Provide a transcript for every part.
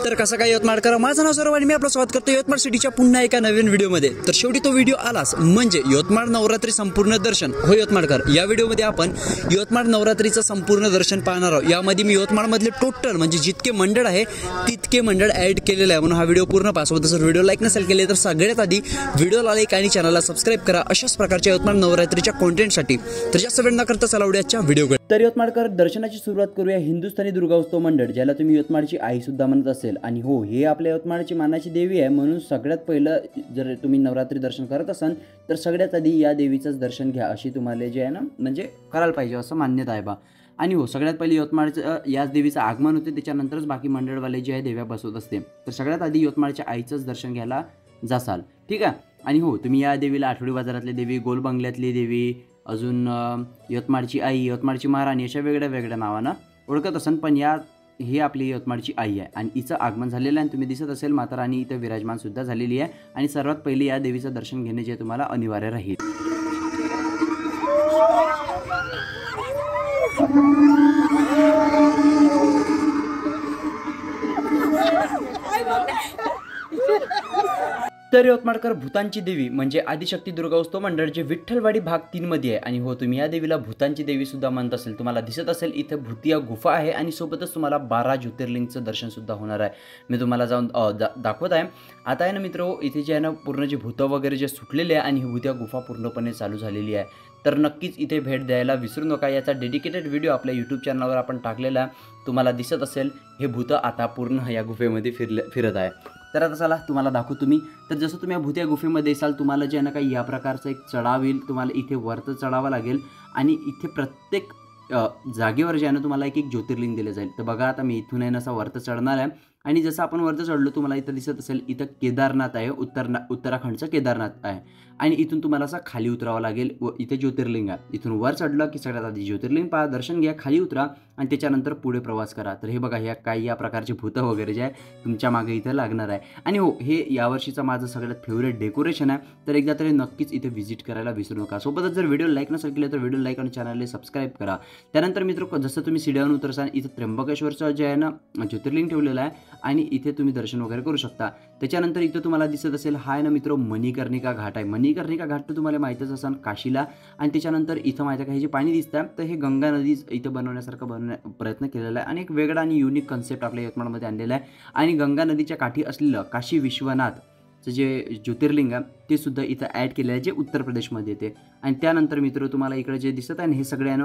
तर कसं काय यवतमाळकर, माझं नाव सौरभ आणि मी आपलं स्वागत करतो यवतमाळ सिटीच्या पुन्हा एका नवीन व्हिडिओमध्ये। तर शेवटी तो व्हिडिओ आलाच म्हणजे यवतमाळ नवरात्री संपूर्ण दर्शन हो यवतमाळकर। या व्हिडिओमध्ये आपण यवतमाळ नवरात्रीचं संपूर्ण दर्शन पाहणार आहोत। यामध्ये मी यवतमाळ मधले टोटल म्हणजे जितके मंडळ आहे तितके मंडळ ऍड केलेले आहे, म्हणून हा व्हिडिओ पूर्ण पाहा। जर व्हिडिओ लाईक नसेल केले तर सगळ्यात आधी व्हिडिओला लाईक आणि चॅनलला सबस्क्राइब करा अशाच प्रकारच्या यवतमाळ नवरात्रीच्या कंटेंटसाठी। तर जास्त वेळ न करता चला व्हिडिओच्या व्हिडिओकडे। तर यवतमाळकर दर्शनाची सुरुवात करूया हिंदुस्थानी दुर्गा उत्सव मंडळ, ज्याला तुम्ही यवतमाळची आई सुद्धा म्हणत असेल। आणि हो, हे आपल्या यवतमाळची मानाची देवी आहे, म्हणून सगळ्यात पहिलं जर तुम्ही नवरात्री दर्शन करत असाल तर सगळ्यात आधी या देवीचंच दर्शन घ्या, अशी तुम्हाला जे आहे ना म्हणजे करायला पाहिजे असं मान्यता आहे बा। आणि हो, सगळ्यात पहिले यवतमाळचं याच देवीचं आगमन होते, त्याच्यानंतरच बाकी मंडळवाले जे आहे देव्या बसवत असते। तर सगळ्यात आधी यवतमाळच्या आईचंच दर्शन घ्यायला जासाल, ठीक आहे। आणि हो, तुम्ही या देवीला आठवडी बाजारातली देवी, गोल बंगल्यातली देवी, अजून यवतमाळची आई, यवतमाळची महाराणी अशा वेगळ्या वेगळ्या नावानं ओळखत असाल, पण ही आपली यवतमाळची आई आहे आणि हिचं आगमन झालेलं आहे। तुम्ही दिसत असेल माता राणी इथं विराजमान सुद्धा झालेली आहे आणि सर्वात पहिले या देवीचं दर्शन घेणे जे तुम्हाला अनिवार्य राहील। तर यवतमाळकर भूतांची देवी म्हणजे आदिशक्ती दुर्गा उत्सव मंडळ जे विठ्ठलवाडी भाग 3 मध्ये आहे। आणि हो, तुम्ही या देवीला भूतांची देवी सुद्धा म्हणत असेल। तुम्हाला दिसत असेल इथं भूतिया गुफा आहे आणि सोबतच तुम्हाला 12 ज्योतिर्लिंगचं दर्शन सुद्धा होणार आहे। मी तुम्हाला जाऊन दाखवत आहे। आता आहे ना मित्र, इथे जे आहे ना पूर्ण जे भूत वगैरे जे सुटलेले आहे आणि ही भूतिया गुफा पूर्णपणे चालू झालेली आहे। तर नक्कीच इथे भेट द्यायला विसरू नका। याचा डेडिकेटेड व्हिडिओ आपल्या यूट्यूब चॅनलवर आपण टाकलेला आहे, तुम्हाला दिसत असेल। हे भूत आता पूर्ण या गुफेमध्ये फिरत आहे। तर आता चला तुम्हाला दाखवतो तुम्ही। तर जसं तुम्ही या भूतिया गुफेमध्ये असाल, तुम्हाला जे आहे ना काही या प्रकारचा एक चढाव येईल, तुम्हाला इथे वरतं चढावं लागेल आणि इथे प्रत्येक जागेवर जे आहे ना तुम्हाला एक एक ज्योतिर्लिंग दिले जाईल। तर बघा, आता मी इथून आहे ना असा वरतं चढणार आहे आणि जसं आपण वरतं चढलो तुम्हाला इथं दिसत असेल, इथं केदारनाथ आहे, उत्तराखंडचं केदारनाथ आहे आणि इथून तुम्हाला असं खाली उतरावं लागेल व इथे ज्योतिर्लिंग आहे। इथून वर चढलं की सगळ्यात आधी ज्योतिर्लिंग पहा, दर्शन घ्या, खाली उतरा आणि त्याच्यानंतर पुढे प्रवास करा। तर हे बघा, ह्या काही या प्रकारचे भूतं वगैरे जे आहे तुमच्या मागे इथं लागणार आहे। आणि हो, हे यावर्षीचं माझं सगळ्यात फेवरेट डेकोरेशन आहे, तर एकदा तरी नक्कीच इथे व्हिजिट करायला विसरू नका। सोबतच जर व्हिडिओ लाईक नसेल केलं तर व्हिडिओ लाईक आणि चॅनलला सबस्क्राईब करा। त्यानंतर मित्र, जसं तुम्ही सीड्यावरून उतरसाल इथं त्र्यंबकेश्वरचं जे आहे ना ज्योतिर्लिंग ठेवलेलं आहे आणि इथे तुम्ही दर्शन वगैरे करू शकता। त्याच्यानंतर इथं तुम्हाला दिसत असेल हा आहे ना मित्र मणिकर्णिका घाट आहे। मणिकर्णिका घाट तर तुम्हाला माहितीच असेल काशीला। आणि त्याच्यानंतर इथं माहिती आहे का, हे जे पाणी दिसतं तर हे गंगा नदी इथं बनवण्यासारखं प्रयत्न केलेला आहे आणि एक वेगळा आणि युनिक कन्सेप्ट आपल्या यवतमाळमध्ये आणलेला आहे। आणि गंगा नदीच्या काठी असलेलं काशी विश्वनाथचं जे ज्योतिर्लिंग आहे ते सुद्धा इथं ॲड केलेलं आहे, जे उत्तर प्रदेशमध्ये येते। आणि त्यानंतर मित्र, तुम्हाला इकडे जे दिसत आहे ना हे सगळे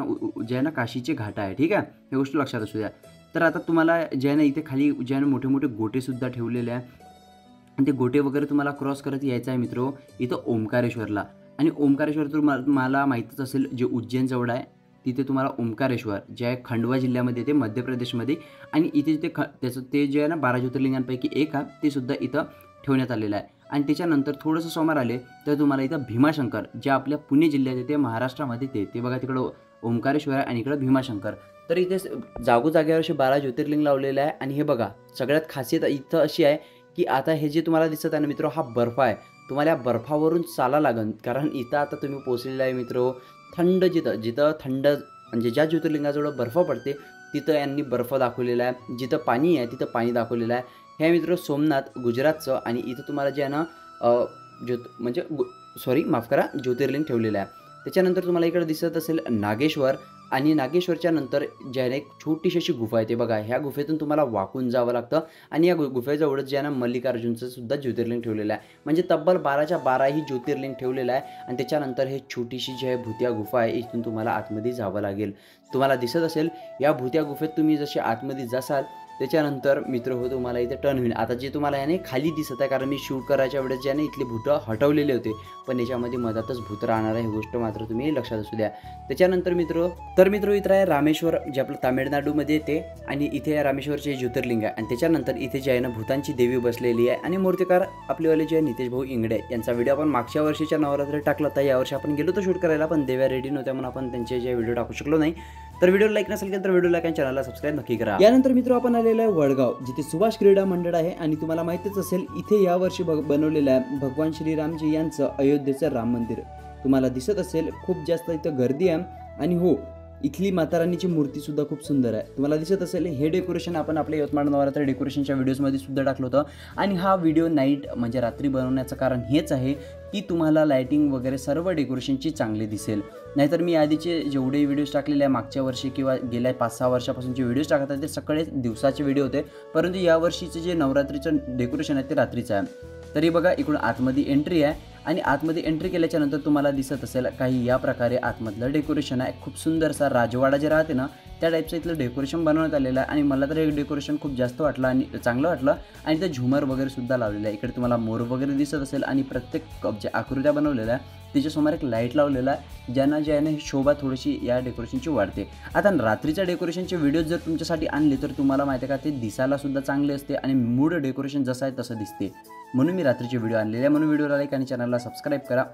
जे आहे ना काशीचे घाट आहे, ठीक आहे, हे गोष्ट लक्षात असू द्या। तर आता तुम्हाला जे आहे ना इथे खाली जे आहे ना मोठे मोठे गोटेसुद्धा ठेवलेले आहे आणि ते गोटे वगैरे तुम्हाला क्रॉस करत यायचं आहे मित्र इथं ओमकारेश्वरला। आणि ओमकारेश्वर तुम्हाला माहीतच असेल, जे उज्जैन जवळ आहे तिथे तुम्हाला ओमकारेश्वर जे आहे खंडवा जिल्ह्यामध्ये येते मध्य प्रदेशमध्ये। आणि इथे त्याचं ते जे आहे ना 12 ज्योतिर्लिंगांपैकी एक आहे ते सुद्धा इथं ठेवण्यात आलेलं आहे। आणि त्याच्यानंतर थोडंसं समोर आले तर तुम्हाला इथं भीमाशंकर जे आपल्या पुणे जिल्ह्यात येते महाराष्ट्रामध्ये ते बघा, तिकडं ओमकारेश्वर आहे आणि इकडं भीमाशंकर। तर इथे जागोजागेवर असे 12 ज्योतिर्लिंग लावलेलं आहे। आणि हे बघा, सगळ्यात खासियत इथं अशी आहे की आता हे जे तुम्हाला दिसत आहे ना मित्र, हा बर्फ आहे, तुम्हाला या बर्फावरून चाला लागेल, कारण इथं आता तुम्ही पोहोचलेला आहे मित्र थंड जिथं थंड म्हणजे ज्या ज्योतिर्लिंगाजवळ बर्फ पडते तिथं यांनी बर्फ दाखवलेला आहे, जिथं पाणी आहे तिथं पाणी दाखवलेलं आहे। हे मित्र सोमनाथ गुजरातचं आणि इथं तुम्हाला जे आहे ना ज्योतिर्लिंग ठेवलेलं आहे। त्याच्यानंतर तुम्हाला इकडे दिसत असेल नागेश्वर आणि नागेश्वरच्या नंतर जे आहे एक छोटीशी अशी गुफा आहे, ते बघा, ह्या गुफेतून तुम्हाला वाकून जावं लागतं आणि या गुफेजवळच जे आहे ना मल्लिकार्जुनचं सुद्धा ज्योतिर्लिंग ठेवलेलं आहे। म्हणजे तब्बल 12च्या 12 ही ज्योतिर्लिंग ठेवलेलं आहे। आणि त्याच्यानंतर हे छोटीशी जी आहे भूतिया गुफा आहे, इथून तुम्हाला आतमध्ये जावं लागेल। तुम्हाला दिसत असेल या भूतिया गुफेत तुम्ही जसे आतमध्ये जासाल त्याच्यानंतर मित्र हो तुम्हाला इथे टर्न होईल। आता जे तुम्हाला याने खाली दिसत आहे, कारण मी शूट करायच्या वेळेस ज्याने इथले भूतं हटवलेले होते, पण याच्यामध्ये मधातच भूत राहणार आहे, ही गोष्ट मात्र तुम्ही लक्षात असू द्या। त्याच्यानंतर मित्र इथं आहे रामेश्वर, जे आपलं तामिळनाडूमध्ये येते आणि इथे रामेश्वरचे ज्योतिर्लिंग आहे। आणि त्याच्यानंतर इथे जे आहे ना भूतांची देवी बसलेली आहे आणि मूर्तिकार आपलेवाले जे आहे नितेश भाऊ इंगडे यांचा व्हिडिओ आपण मागच्या वर्षीच्या नवरात्री टाकला होता। यावर्षी आपण गेलो तर शूट करायला, पण देव्या रेडी नव्हत्या म्हणून आपण त्यांचे जे व्हिडिओ टाकू शकलो नाही। तर व्हिडिओ लाईक नसेल केलं तर व्हिडिओ लाईक आणि चॅनलला सबस्क्राईब नक्की करा। यानंतर मित्र आपण आलेलो आहे वडगाव, जिथे सुभाष क्रीडा मंडळ आहे आणि तुम्हाला माहितीच असेल इथे यावर्षी बनवलेलं आहे भगवान श्रीरामजी यांचं अयोध्येचं राम मंदिर। तुम्हाला दिसत असेल खूप जास्त इथं गर्दी आहे आणि हो, इथली माता रानीची मूर्तीसुद्धा खूप सुंदर आहे. तुम्हाला दिसत असेल हे डेकोरेशन आपण आपल्या यवतमाळ नवरात्र डेकोरेशनच्या व्हिडिओजमध्ये सुद्धा टाकलं होतं. आणि हा व्हिडिओ नाईट म्हणजे रात्री बनवण्याचं कारण हेच आहे की तुम्हाला लाईटिंग वगैरे सर्व डेकोरेशनची चांगली दिसेल. नाहीतर मी आधीचे जेवढे व्हिडिओज टाकलेले आहे मागच्या वर्षी किंवा गेल्या 5-6 वर्षापासूनचे व्हिडिओज टाकत आहे ते सगळे दिवसाचे व्हिडिओ होते, परंतु यावर्षीचे जे नवरात्रीचं डेकोरेशन आहे ते रात्रीचं आहे. तरी बघा इकडून आतमध्ये एंट्री आहे आणि आतमध्ये एंट्री केल्याच्यानंतर तुम्हाला दिसत असेल काही या प्रकारे आतमधलं डेकोरेशन आहे. खूप सुंदरसा राजवाडा जे राहते ना त्या टाईपचं इथलं डेकोरेशन बनवण्यात आलेलं आहे आणि मला तर हे डेकोरेशन खूप जास्त वाटलं आणि चांगलं वाटलं. आणि ते झुमर वगैरे सुद्धा लावलेलं आहे. इकडे तुम्हाला मोर वगैरे दिसत असेल आणि प्रत्येक जे आकृत्या बनवलेल्या आहे त्याच्यासमोर एक लाईट लावलेला आहे ज्याने शोभा थोडीशी या डेकोरेशनची वाढते. आता रात्रीच्या डेकोरेशनचे व्हिडिओ जर तुमच्यासाठी आणले तर तुम्हाला माहिती आहे का ते दिसायला सुद्धा चांगले असते आणि मूड डेकोरेशन जसं आहे तसं दिसते, म्हणून मी रात्रीचे व्हिडिओ आणलेले आहे. म्हणून व्हिडिओला लाईक आणि चॅनलला सबस्क्राईब करा.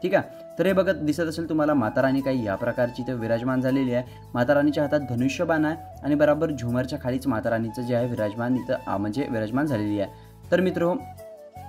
ठीक आहे. तर हे बघत दिसत असेल तुम्हाला माता राणी काही या प्रकारची इथं विराजमान झालेली आहे. माता राणीच्या हातात धनुष्यबाण आहे आणि बरोबर झुमरच्या खालीच माता राणीचं जे आहे विराजमान इथं म्हणजे विराजमान झालेली आहे. तर मित्र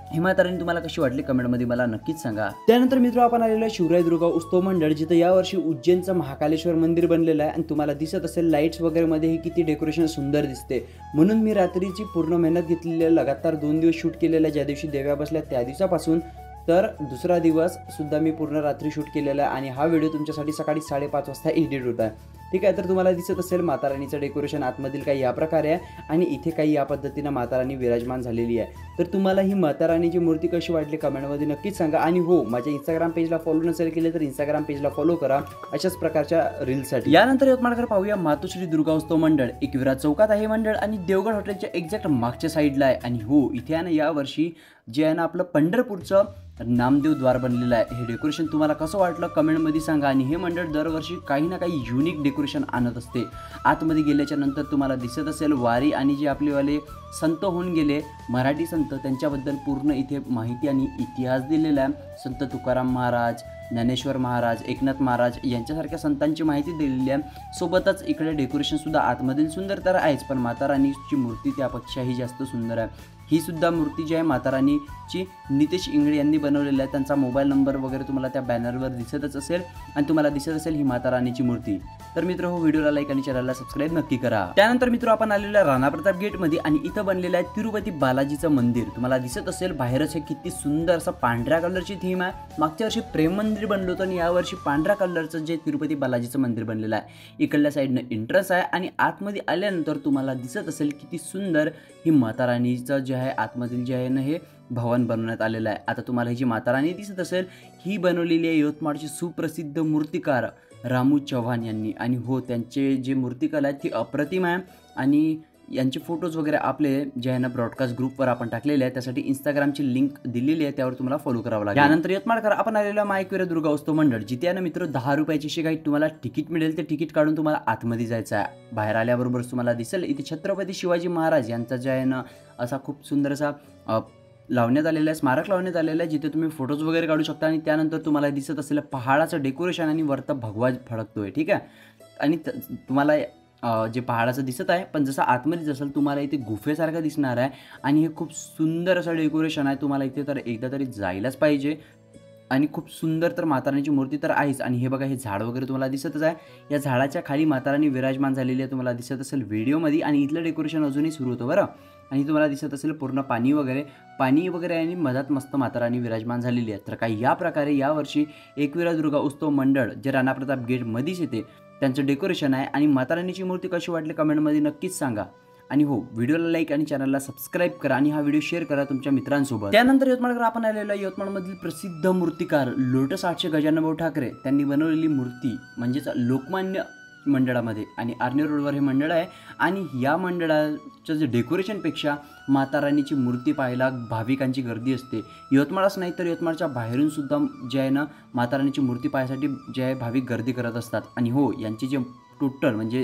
ही माता राणी तुम्हाला कशी वाटली कमेंटमध्ये मला नक्कीच सांगा. त्यानंतर मित्र आपण आलेलो आहे शिवराय दुर्गा उत्सव मंडळ जिथं यावर्षी उज्जैनचं महाकालेश्वर मंदिर बनलेलं आहे आणि तुम्हाला दिसत असेल लाईट्स वगैरे मध्ये हे किती डेकोरेशन सुंदर दिसते. म्हणून मी रात्रीची पूर्ण मेहनत घेतलेली आहे. लगातार 2 दिवस शूट केलेलं आहे. ज्या दिवशी देव्या बसल्या त्या दिवसापासून तर दुसरा दिवस सुद्धा मी पूर्ण रात्री शूट केलेला आहे आणि हा व्हिडिओ तुमच्यासाठी सकाळी 5:30 वाजता एडिट होत आहे. ठीक आहे. तर तुम्हाला दिसत असेल माता राणीचं डेकोरेशन आतमधील काही या प्रकारे आहे आणि इथे काही या पद्धतीनं माता राणी विराजमान झालेली आहे. तर तुम्हाला ही माता राणीची मूर्ती कशी वाटली कमेंटमध्ये नक्कीच सांगा. आणि हो, माझ्या इंस्टाग्राम पेजला फॉलो नसेल केले तर इंस्टाग्राम पेजला फॉलो करा अशाच प्रकारच्या रील्ससाठी. यानंतर यवतमाळकर पाहूया मातोश्री दुर्गा उत्सव मंडळ. एकविरा चौकात आहे मंडळ आणि देवगड हॉटेलच्या एक्झॅक्ट मागच्या साईडला आहे. आणि हो, इथे आहे ना यावर्षी जे आहे ना आपलं पंढरपूरचं नामदेव द्वार बनलेलं आहे. हे डेकोरेशन तुम्हाला कसं वाटलं कमेंटमध्ये सांगा. आणि हे मंडळ दरवर्षी काही ना काही युनिक डेकोरेशन आणत असते. आतमध्ये गेल्याच्या नंतर तुम्हाला दिसत असेल वारी आणि जे आपलेवाले संत होऊन गेले मराठी संत त्यांच्याबद्दल पूर्ण इथे माहिती आणि इतिहास दिलेला आहे. संत तुकाराम महाराज, ज्ञानेश्वर महाराज, एकनाथ महाराज यांच्यासारख्या संतांची माहिती दिलेली आहे. सोबतच इकडे डेकोरेशनसुद्धा आतमधील सुंदर तर आहेच, पण माता राणीची मूर्ती त्यापेक्षाही जास्त सुंदर आहे. ही सुद्धा मूर्ती जी आहे माता राणीची नितेश इंगळे यांनी बनवलेली आहे. त्यांचा मोबाईल नंबर वगैरे तुम्हाला त्या बॅनरवर दिसतच असेल आणि तुम्हाला दिसत असेल ही माता राणीची मूर्ती. तर मित्र हो, व्हिडिओला लाईक आणि चॅनलला सबस्क्राईब नक्की करा. त्यानंतर मित्र आपण आलेलो आहे राणा प्रताप गेटमध्ये आणि इथं बनलेलं आहे तिरुपती बालाजीचं मंदिर. तुम्हाला दिसत असेल बाहेरच हे किती सुंदर असं पांढऱ्या कलरची थीम आहे. मागच्या वर्षी प्रेम मंदिर बनलं होतं आणि यावर्षी पांढऱ्या कलरचं जे तिरुपती बालाजीचं मंदिर बनलेलं आहे. इकडल्या साईडनं एंट्रन्स आहे आणि आतमध्ये आल्यानंतर तुम्हाला दिसत असेल किती सुंदर ही माता राणीचं जे आहे आतमधील जे आहे ना हे भवन बनवण्यात आलेलं आहे. आता तुम्हाला ही जी माता राणी दिसत असेल ही बनवलेली आहे यवतमाळची सुप्रसिद्ध मूर्तिकार रामू चव्हाण यांनी. आणि हो, त्यांचे जे मूर्तिकला आहेत ती अप्रतिम आहे आणि यांचे फोटोज वगैरे आपले जे आहे ना ब्रॉडकास्ट ग्रुपवर आपण टाकलेले आहे. त्यासाठी इंस्टाग्रामची लिंक दिलेली आहे, त्यावर तुम्हाला फॉलो करावं लागेल. यानंतर यवतमाळकर आपण आलेला एकविरा दुर्गा उत्सव मंडळ जिथे आहे ना मित्र 10 रुपयाची अशी काही तुम्हाला तिकीट मिळेल. ते तिकीट काढून तुम्हाला आतमध्ये जायचं आहे. बाहेर आल्याबरोबर तुम्हाला दिसेल इथे छत्रपती शिवाजी महाराज यांचा जे आहे ना असा खूप सुंदर असा लावण्यात आलेलं आहे, स्मारक लावण्यात आलेलं आहे जिथे तुम्ही फोटोज वगैरे काढू शकता. आणि त्यानंतर तुम्हाला दिसत असलेलं पहाडाचं डेकोरेशन आणि वरता भगवा फडकतोय. ठीक आहे. आणि तुम्हाला जे पहाडाचं दिसत आहे पण जसं आतमध्ये जसं तुम्हाला इथे गुफेसारखं दिसणार आहे आणि हे खूप सुंदर असं डेकोरेशन आहे. तुम्हाला इथे तर एकदा तरी जायलाच पाहिजे. आणि खूप सुंदर तर माता राणीची मूर्ती तर आहेच. आणि हे बघा हे झाड वगैरे तुम्हाला दिसतच आहे. या झाडाच्या खाली माता राणी विराजमान झालेली आहे, तुम्हाला दिसत असेल व्हिडिओमध्ये. आणि इथलं डेकोरेशन अजूनही सुरू होतं बरं. आणि तुम्हाला दिसत असेल पूर्ण पाणी वगैरे आणि मधात मस्त माता राणी विराजमान झालेली आहे. तर काही या प्रकारे यावर्षी एकविरा दुर्गा उत्सव मंडळ जे राणा प्रताप गेटमध्येच येते त्यांचं डेकोरेशन आहे. आणि माता राणीची मूर्ती कशी वाटली कमेंटमध्ये नक्कीच सांगा. आणि हो, व्हिडिओला लाईक आणि चॅनलला सबस्क्राईब करा आणि हा व्हिडिओ शेअर करा तुमच्या मित्रांसोबत. त्यानंतर यवतमाळकर आपण आलेलो यवतमाळमधील प्रसिद्ध मूर्तिकार लोटस आर्टचे गजाननभाऊ ठाकरे त्यांनी बनवलेली मूर्ती म्हणजेच लोकमान्य मंडळामध्ये आणि आर्नी रोडवर हे मंडळ आहे. आणि या मंडळाचं जे डेकोरेशनपेक्षा माता राणीची मूर्ती पाहायला भाविकांची गर्दी असते. यवतमाळच नाही तर यवतमाळच्या बाहेरून सुद्धा जे आहे ना माता राणीची मूर्ती पाहायसाठी जे आहे भाविक गर्दी करत असतात. आणि हो, यांची जे टोटल म्हणजे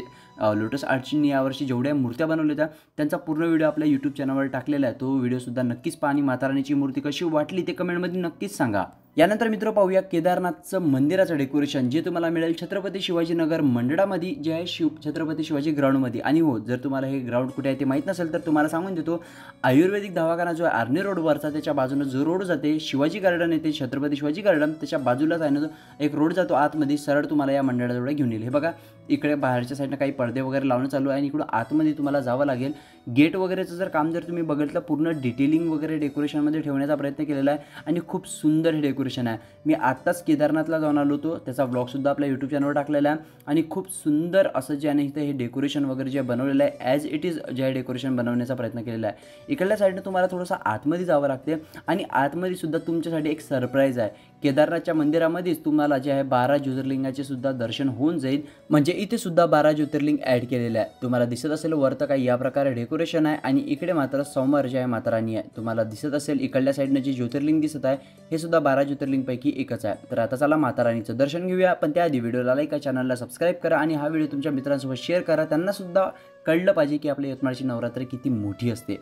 लोटस आर्टची यावर्षी जेवढ्या मूर्त्या बनवल्या होत्या त्यांचा पूर्ण व्हिडिओ आपल्या यूट्यूब चॅनलवर टाकलेला आहे। तो व्हिडिओसुद्धा नक्कीच पहा आणि माता रानीची मूर्ती कशी वाटली ते कमेंटमध्ये नक्कीच सांगा। यानंतर मित्र पाहूया केदारनाथचं मंदिराचं डेकोरेशन जे तुम्हाला मिळेल छत्रपती शिवाजीनगर मंडळामध्ये जे आहे छत्रपती शिवाजी ग्राउंडमध्ये। आणि हो, जर तुम्हाला हे ग्राउंड कुठे आहे ते माहीत नसेल तर तुम्हाला सांगून देतो, आयुर्वेदिक दवाखाना जो आहे आर्नी रोडवरचा त्याच्या बाजूने जो रोड जाते शिवाजी गार्डन येते, छत्रपती शिवाजी गार्डन त्याच्या बाजूलाच आहे ना एक रोड जातो आतमध्ये, सरळ तुम्हाला या मंडळाजवळ घेऊन येईल। हे बघा इकडे बाहेरच्या साईडनं काही पडदे वगैरे लावणं चालू आहे आणि इकडून आतमध्ये तुम्हाला जावं लागेल। गेट वगैरेचं जर काम जर तुम्ही बघितलं पूर्ण डिटेलिंग वगैरे डेकोरेशनमध्ये ठेवण्याचा प्रयत्न केलेला आहे आणि खूप सुंदर हे डेकोरेशन आहे। मी आत्ताच केदारनाथला जाऊन आलो होतो, त्याचा ब्लॉगसुद्धा आपल्या यूट्यूब चॅनलवर टाकलेला आहे आणि खूप सुंदर असं जे आहे इथं हे डेकोरेशन वगैरे जे बनवलेलं आहे ॲज इट इज जे आहे डेकोरेशन बनवण्याचा प्रयत्न केलेला आहे। इकडल्या साईडनं तुम्हाला थोडंसं आतमध्ये जावं लागते आणि आतमध्ये सुद्धा तुमच्यासाठी एक सरप्राईज आहे। केदारनाथच्या मंदिरामध्येच तुम्हाला जे आहे 12 ज्योतिर्लिंगाचे सुद्धा दर्शन होऊन जाईल, म्हणजे इथे सुद्धा 12 ज्योतिर्लिंग ॲड केलेले आहे। तुम्हाला दिसत असेल वरतं काही या प्रकारे डेकोरेशन आहे आणि इकडे मात्र समोर जे आहे माता रानी आहे। तुम्हाला दिसत असेल इकडल्या साईडनं जे ज्योतिर्लिंग दिसत आहे हे सुद्धा 12 ज्योतिर्लिंगपैकी एकच आहे। तर आता चला माता रानीचं दर्शन घेऊया, पण त्याआधी व्हिडिओला लाईक करा, चॅनलला सबस्क्राईब करा आणि हा व्हिडिओ तुमच्या मित्रांसोबत शेअर करा, त्यांना सुद्धा कळलं पाहिजे की आपल्या यवतमाळची नवरात्री किती मोठी असते।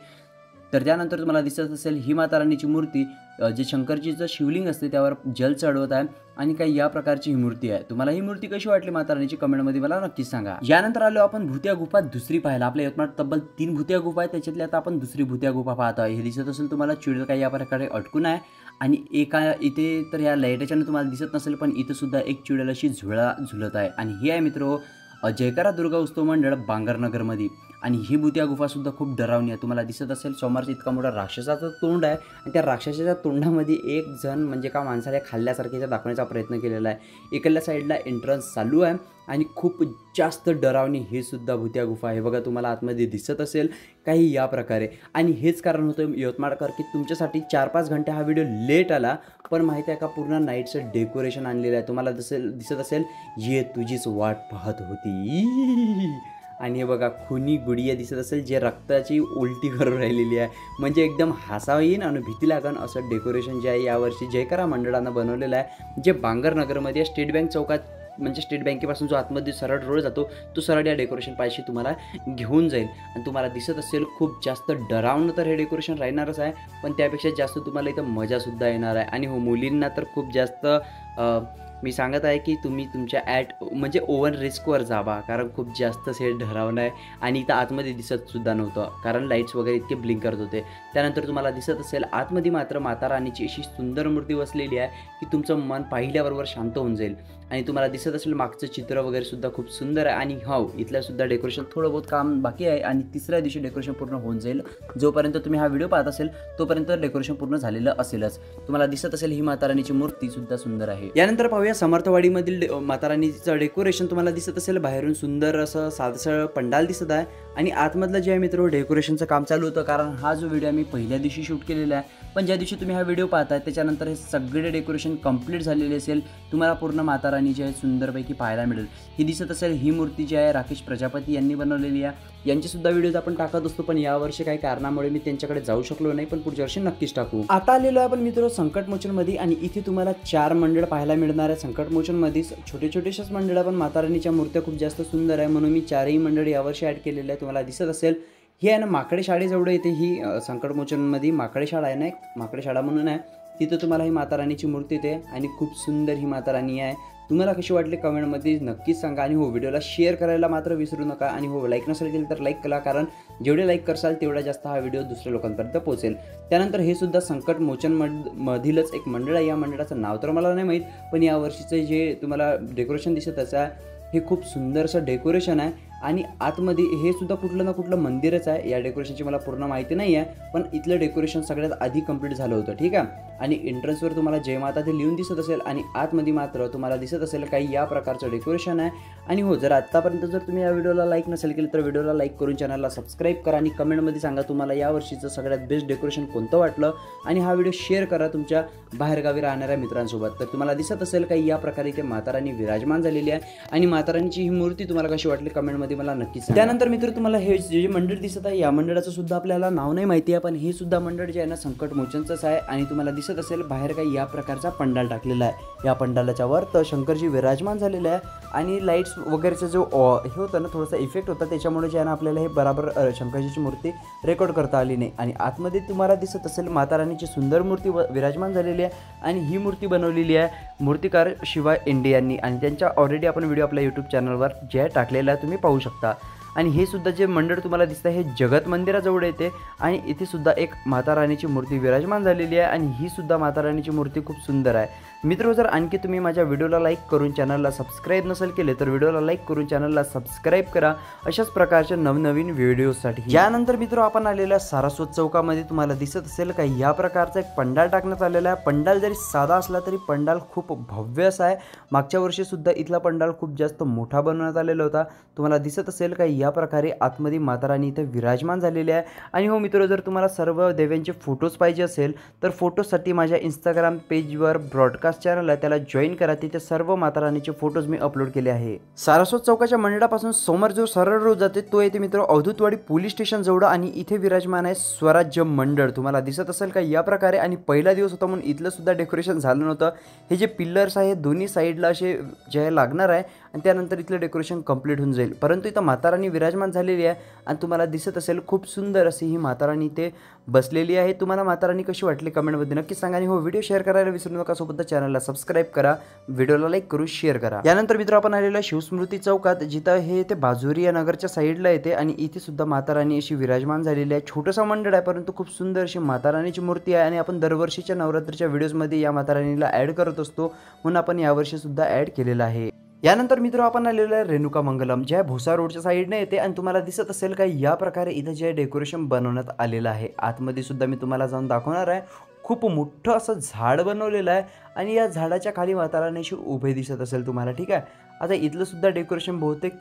तर त्यानंतर तुम्हाला दिसत असेल ही माता रानीची मूर्ती जे शंकरजीचं शिवलिंग असते त्यावर जल चढवत आहे आणि काही या प्रकारची ही मूर्ती आहे। तुम्हाला ही मूर्ती कशी वाटली माता रानीची कमेंटमध्ये मला नक्कीच सांगा। यानंतर आलो आपण भूतिया गुफा दुसरी पाहायला। आपल्या यवतमाळ तब्बल 3 भूतिया गुफा आहेत, त्याच्यातली आता आपण दुसरी भूतिया गुफा पाहत आहे। हे दिसत असेल तुम्हाला चिडल काही या प्रकारे अटकून आहे आणि एका इथे तर ह्या लाईटच्यानं तुम्हाला दिसत नसेल पण इथं सुद्धा एक चिडल अशी झुलत आहे आणि हे आहे मित्र जयकारा दुर्गा उत्सव मंडळ बांगरनगरमध्ये। आणि ही भूतिया गुफासुद्धा खूप डरावणी आहे। तुम्हाला दिसत असेल समोरचा इतका मोठा राक्षसाचं तोंड आहे आणि त्या राक्षसाच्या तोंडामध्ये एक जण म्हणजे का माणसाला खाल्ल्यासारखे दाखवण्याचा प्रयत्न केलेला आहे। इकडल्या साईडला एंट्रन्स चालू आहे आणि खूप जास्त डरावणी हे सुद्धा भूतिया गुफा आहे। बघा तुम्हाला आतमध्ये दिसत असेल काही या प्रकारे आणि हेच कारण होतं यवतमाळकर की तुमच्यासाठी 4-5 घंटे हा व्हिडिओ लेट आला, पण माहिती आहे का पूर्ण नाईटचं डेकोरेशन आणलेलं आहे। तुम्हाला दिसत असेल ये तुझीच वाट पाहत होती आणि हे बघा खुनी गुडिया दिसत असेल जे रक्ताची उलटी करून राहिलेली आहे, म्हणजे एकदम हसावं येईन आणि भीती लागन असं डेकोरेशन जे आहे यावर्षी जयकारा मंडळानं बनवलेलं आहे, जे बांगरनगरमध्ये स्टेट बँक चौकात म्हणजे स्टेट बँकेपासून जो आतमध्ये सरळ रोड जातो तो सरळ या डेकोरेशन पाहिजे तुम्हाला घेऊन जाईल। आणि तुम्हाला दिसत असेल खूप जास्त डरावणं तर हे डेकोरेशन राहणारच आहे, पण त्यापेक्षा जास्त तुम्हाला इथं मजासुद्धा येणार आहे। आणि हो मुलींना तर खूप जास्त मी सांगत आहे की तुम्ही तुमच्या म्हणजे ओव्हन रिस्कवर जावा, कारण खूप जास्त हे डरावणं आहे आणि इथं आतमध्ये दिसतसुद्धा नव्हतं कारण लाईट्स वगैरे इतके ब्लिंक करत होते। त्यानंतर तुम्हाला दिसत असेल आतमध्ये मात्र माता रानीची अशी सुंदर मूर्ती बसलेली आहे की तुमचं मन पाहिल्याबरोबर शांत होऊन जाईल। आणि तुम्हाला दिसत असेल मागचं चित्र वगैरे सुद्धा खूप सुंदर आहे आणि हो इथल्यासुद्धा डेकोरेशन थोडं बहुत काम बाकी आहे आणि तिसऱ्या दिवशी डेकोरेशन पूर्ण होऊन जाईल। जोपर्यंत तुम्ही हा व्हिडिओ पाहत असेल तोपर्यंत डेकोरेशन पूर्ण झालेलं असेलच। तुम्हाला दिसत असेल ही माता रानीची मूर्ती सुद्धा सुंदर आहे। यानंतर पाहूया समर्थवाडीमधील माता रानीचं डेकोरेशन। तुम्हाला दिसत असेल बाहेरून सुंदर असं साधं पंडाल दिसत आहे आणि आतमधलं जे आहे मित्र डेकोरेशनचं काम चालू होतं, कारण हा जो व्हिडिओ मी पहिल्या दिवशी शूट केलेला आहे, पण ज्या दिवशी तुम्ही हा व्हिडिओ पाहताय त्याच्यानंतर हे सगळे डेकोरेशन कंप्लीट झालेले असेल। तुम्हाला पूर्ण माता रानी जी आहे सुंदरपैकी पाहायला मिळेल। ही दिसत असेल ही मूर्ती जी आहे राकेश प्रजापती यांनी बनवलेली आहे। यांचे सुद्धा व्हिडिओज आपण टाकत असतो, पण यावर्षी काही कारणामुळे मी त्यांच्याकडे जाऊ शकलो नाही, पण पुढच्या वर्षी नक्कीच टाकू। आता आलेलो आहे आपण मित्र संकटमोचनमध्ये आणि इथे तुम्हाला 4 मंडळ पाहायला मिळणार आहे। संकटमोचनमध्ये छोटे छोटेशाच मंडळ पण माता रानीच्या मूर्त्या खूप जास्त सुंदर आहे, म्हणून मी 4ही मंडळ यावर्षी ॲड केलेले आहे। तुम्हाला दिसत असेल ही आहे ना माकडे शाळेजवळ येते ही संकटमोचनमध्ये माकडे शाळा आहे ना, एक माकडे शाळा म्हणून आहे, तिथं तुम्हाला ही माता रानीची मूर्ती येते आणि खूप सुंदर ही माता रानी आहे। तुम्हाला कशी वाटली कमेंटमध्ये नक्कीच सांगा आणि हो व्हिडिओला शेअर करायला मात्र विसरू नका आणि हो लाईक नसेल केलं तर लाईक करा, कारण जेवढे लाईक करसाल तेवढा जास्त हा व्हिडिओ दुसऱ्या लोकांपर्यंत पोहोचेल। त्यानंतर हे सुद्धा संकटमोचन मधीलच एक मंडळ आहे। या मंडळाचं नाव तर मला नाही माहीत, पण यावर्षीचं जे तुम्हाला डेकोरेशन दिसत आहे हे खूप सुंदरसं डेकोरेशन आहे आणि आतमध्ये हे सुद्धा कुठलं ना कुठलं मंदिरच आहे। या डेकोरेशनची मला पूर्ण माहिती नाही आहे, पण इथलं डेकोरेशन सगळ्यात आधी कंप्लीट झालं होतं, ठीक आहे। आणि एंट्रन्सवर तुम्हाला जय माता ते लिहून दिसत असेल आणि आतमध्ये मात्र तुम्हाला दिसत असेल काही या प्रकारचं डेकोरेशन आहे। आणि हो जर आत्तापर्यंत जर तुम्ही या व्हिडिओला लाईक नसेल केलं तर व्हिडिओला लाईक करून चॅनलला सबस्क्राईब करा आणि कमेंटमध्ये सांगा तुम्हाला यावर्षीचं सगळ्यात बेस्ट डेकोरेशन कोणतं वाटलं आणि हा व्हिडिओ शेअर करा तुमच्या बाहेरगावी राहणाऱ्या मित्रांसोबत। तर तुम्हाला दिसत असेल काही या प्रकारे इथे माता रानी विराजमान झालेली आहे आणि माता रानीची ही मूर्ती तुम्हाला कशी वाटली कमेंटमध्ये मला नक्कीच सांगा। त्यानंतर मित्र तुम्हाला हे जे मंडळ दिसत आहे या मंडळाचं सुद्धा आपल्याला नाव नाही माहिती आहे, पण हे सुद्धा मंडळ जे आहे ना संकटमोचनचंच आहे आणि तुम्हाला दिसत असेल बाहेर काही या प्रकारचा पंडाल टाकलेला आहे। या पंडालाच्या वर तर शंकरजी विराजमान झालेले आहे आणि लाईट्स वगैरेचा जो हे होतं ना थोडासा इफेक्ट होता, त्याच्यामुळे जे आहे ना आपल्याला हे बरोबर शंकरजीची मूर्ती रेकॉर्ड करता आली नाही। आणि आतमध्ये तुम्हाला दिसत असेल माता राणीची सुंदर मूर्ती विराजमान झालेली आहे आणि ही मूर्ती बनवलेली आहे मूर्तिकार शिवा इंडे यांनी आणि त्यांच्या ऑलरेडी आपण व्हिडिओ आपल्या यूट्यूब चॅनलवर जे टाकलेला आहे तुम्ही पाहू शकता। आणि हे सुद्धा जे मंडळ तुम्हाला दिसतं हे जगत मंदिराजवळ येते आणि इथे सुद्धा एक माता राणीची मूर्ती विराजमान झालेली आहे आणि ही सुद्धा माता राणीची मूर्ती खूप सुंदर आहे। मित्र जर आणखी तुम्ही माझ्या व्हिडिओला लाईक करून चॅनलला सबस्क्राईब नसेल केले तर व्हिडिओला लाईक करून चॅनलला सबस्क्राईब करा अशाच प्रकारच्या नवनवीन व्हिडिओसाठी। यानंतर मित्र आपण आलेल्या सारस्वत चौकामध्ये तुम्हाला दिसत असेल का या प्रकारचा एक पंडाल टाकण्यात आलेला आहे। पंडाल जरी साधा असला तरी पंडाल खूप भव्य असा आहे। मागच्या वर्षी सुद्धा इथला पंडाल खूप जास्त मोठा बनवण्यात आलेला होता। तुम्हाला दिसत असेल का या प्रकारे आतमध्ये माता राणी इथे विराजमान झालेली आहे। आणि हो मित्र जर तुम्हाला सर्व देव्यांचे फोटोज पाहिजे असेल तर फोटोजसाठी माझ्या इंस्टाग्राम पेजवर ब्रॉडकास्ट चॅनल आहे त्याला जॉईन करा, तिथे सर्व माता राणीचे फोटोज मी अपलोड केले आहे। सारस्वत चौकाच्या मंडळापासून समोर जो सरळ रोड जाते तो येते मित्र अवधूतवाडी पोलीस स्टेशन जवळ आणि इथे विराजमान आहे स्वराज्य मंडळ। तुम्हाला दिसत असेल का या प्रकारे आणि पहिला दिवस होता म्हणून इथलं सुद्धा डेकोरेशन झालं नव्हतं। हे जे पिल्लर्स आहे दोन्ही साईडला असे जे लागणार आहे आणि त्यानंतर इथलं डेकोरेशन कंप्लीट होऊन जाईल, परंतु इथं माता राणी विराजमान झालेली आहे आणि तुम्हाला दिसत असेल खूप सुंदर अशी ही माता राणी इथे बसलेली आहे। तुम्हाला माता राणी कशी वाटली कमेंटमध्ये नक्की सांगा आणि हो व्हिडिओ शेअर करायला विसरू नका, सोबत चॅनलला सबस्क्राईब करा, व्हिडिओला लाईक करून शेअर करा। यानंतर मित्र आपण आलेलो शिवस्मृती चौकात जिथं हे ते बाजोरी या नगरच्या साईडला येते आणि इथे सुद्धा माता राणी अशी विराजमान झालेली आहे। छोटंसं मंडळ आहे परंतु खूप सुंदर अशी माता राणीची मूर्ती आहे आणि आपण दरवर्षीच्या नवरात्रीच्या व्हिडिओजमध्ये या माता राणीला ॲड करत असतो म्हणून आपण यावर्षी सुद्धा ॲड केलेला आहे। यानंतर मित्र आपण आलेलो आहे रेणुका मंगलम ज्या भोसा रोडच्या साईडने येते आणि तुम्हाला दिसत असेल का या प्रकारे इथं जे डेकोरेशन बनवण्यात आलेलं आहे। आतमध्ये सुद्धा मी तुम्हाला जाऊन दाखवणार आहे। खूप मोठं असं झाड बनवलेलं आहे आणि या झाडाच्या खाली माता राणीशी उभे दिसत असेल तुम्हाला, ठीक आहे। आता इथलं सुद्धा डेकोरेशन बहुतेक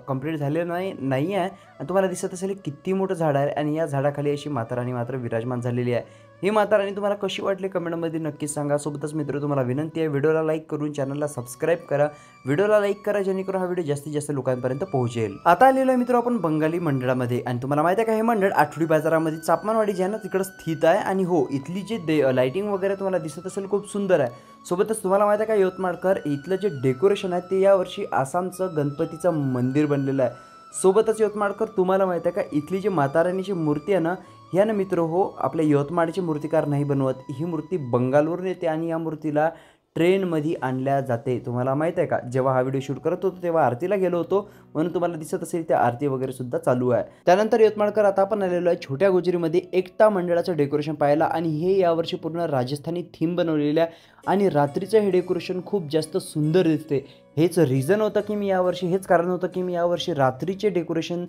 कंप्लीट झालेलं नाही आहे आणि तुम्हाला दिसत असेल किती मोठं झाड आहे आणि या झाडाखाली अशी माता राणी मात्र विराजमान झालेली आहे। ही माता राणी तुम्हाला कशी वाटली कमेंटमध्ये नक्की सांगा। सोबतच मित्र तुम्हाला विनंती आहे व्हिडिओला लाईक करून चॅनलला सबस्क्राईब करा, व्हिडिओला लाईक करा जेणेकरून हा व्हिडिओ जास्तीत जास्त लोकांपर्यंत पोहोचेल। आता आलेलो आहे मित्र आपण बंगाली मंडळामध्ये आणि तुम्हाला माहिती आहे का हे मंडळ आठवडी बाजारामध्ये चापमानवाडी जे आहे ना तिकडे स्थित आहे आणि हो इथली जे लाईटिंग वगैरे तुम्हाला दिसत असेल खूप सुंदर आहे। सोबतच तुम्हाला माहिती आहे का यवतमाळकर इथलं जे डेकोरेशन आहे ते यावर्षी आसामचं गणपतीचं मंदिर बनलेलं आहे। सोबतच यवतमाळकर तुम्हाला माहिती आहे का इथली जी माता राणीची मूर्ती आहे ना ह्या ना मित्र हो आपल्या यवतमाळचे मूर्तिकार नाही बनवत, ही मूर्ती बंगालवरून येते आणि या मूर्तीला ट्रेनमध्ये आणल्या जाते। तुम्हाला माहिती आहे का जेव्हा हा व्हिडिओ शूट करत होतो तेव्हा आरतीला गेलो होतो म्हणून तुम्हाला दिसत असेल त्या आरती वगैरे सुद्धा चालू आहे। त्यानंतर यवतमाळकर आता आपण आलेलो आहे छोट्या गोजरीमध्ये एकता मंडळाचं डेकोरेशन पाहायला आणि हे यावर्षी पूर्ण राजस्थानी थीम बनवलेलं आहे आणि रात्रीचं हे डेकोरेशन खूप जास्त सुंदर दिसते। हेच रिझन होतं की मी यावर्षी हेच कारण होतं की मी यावर्षी रात्रीचे डेकोरेशन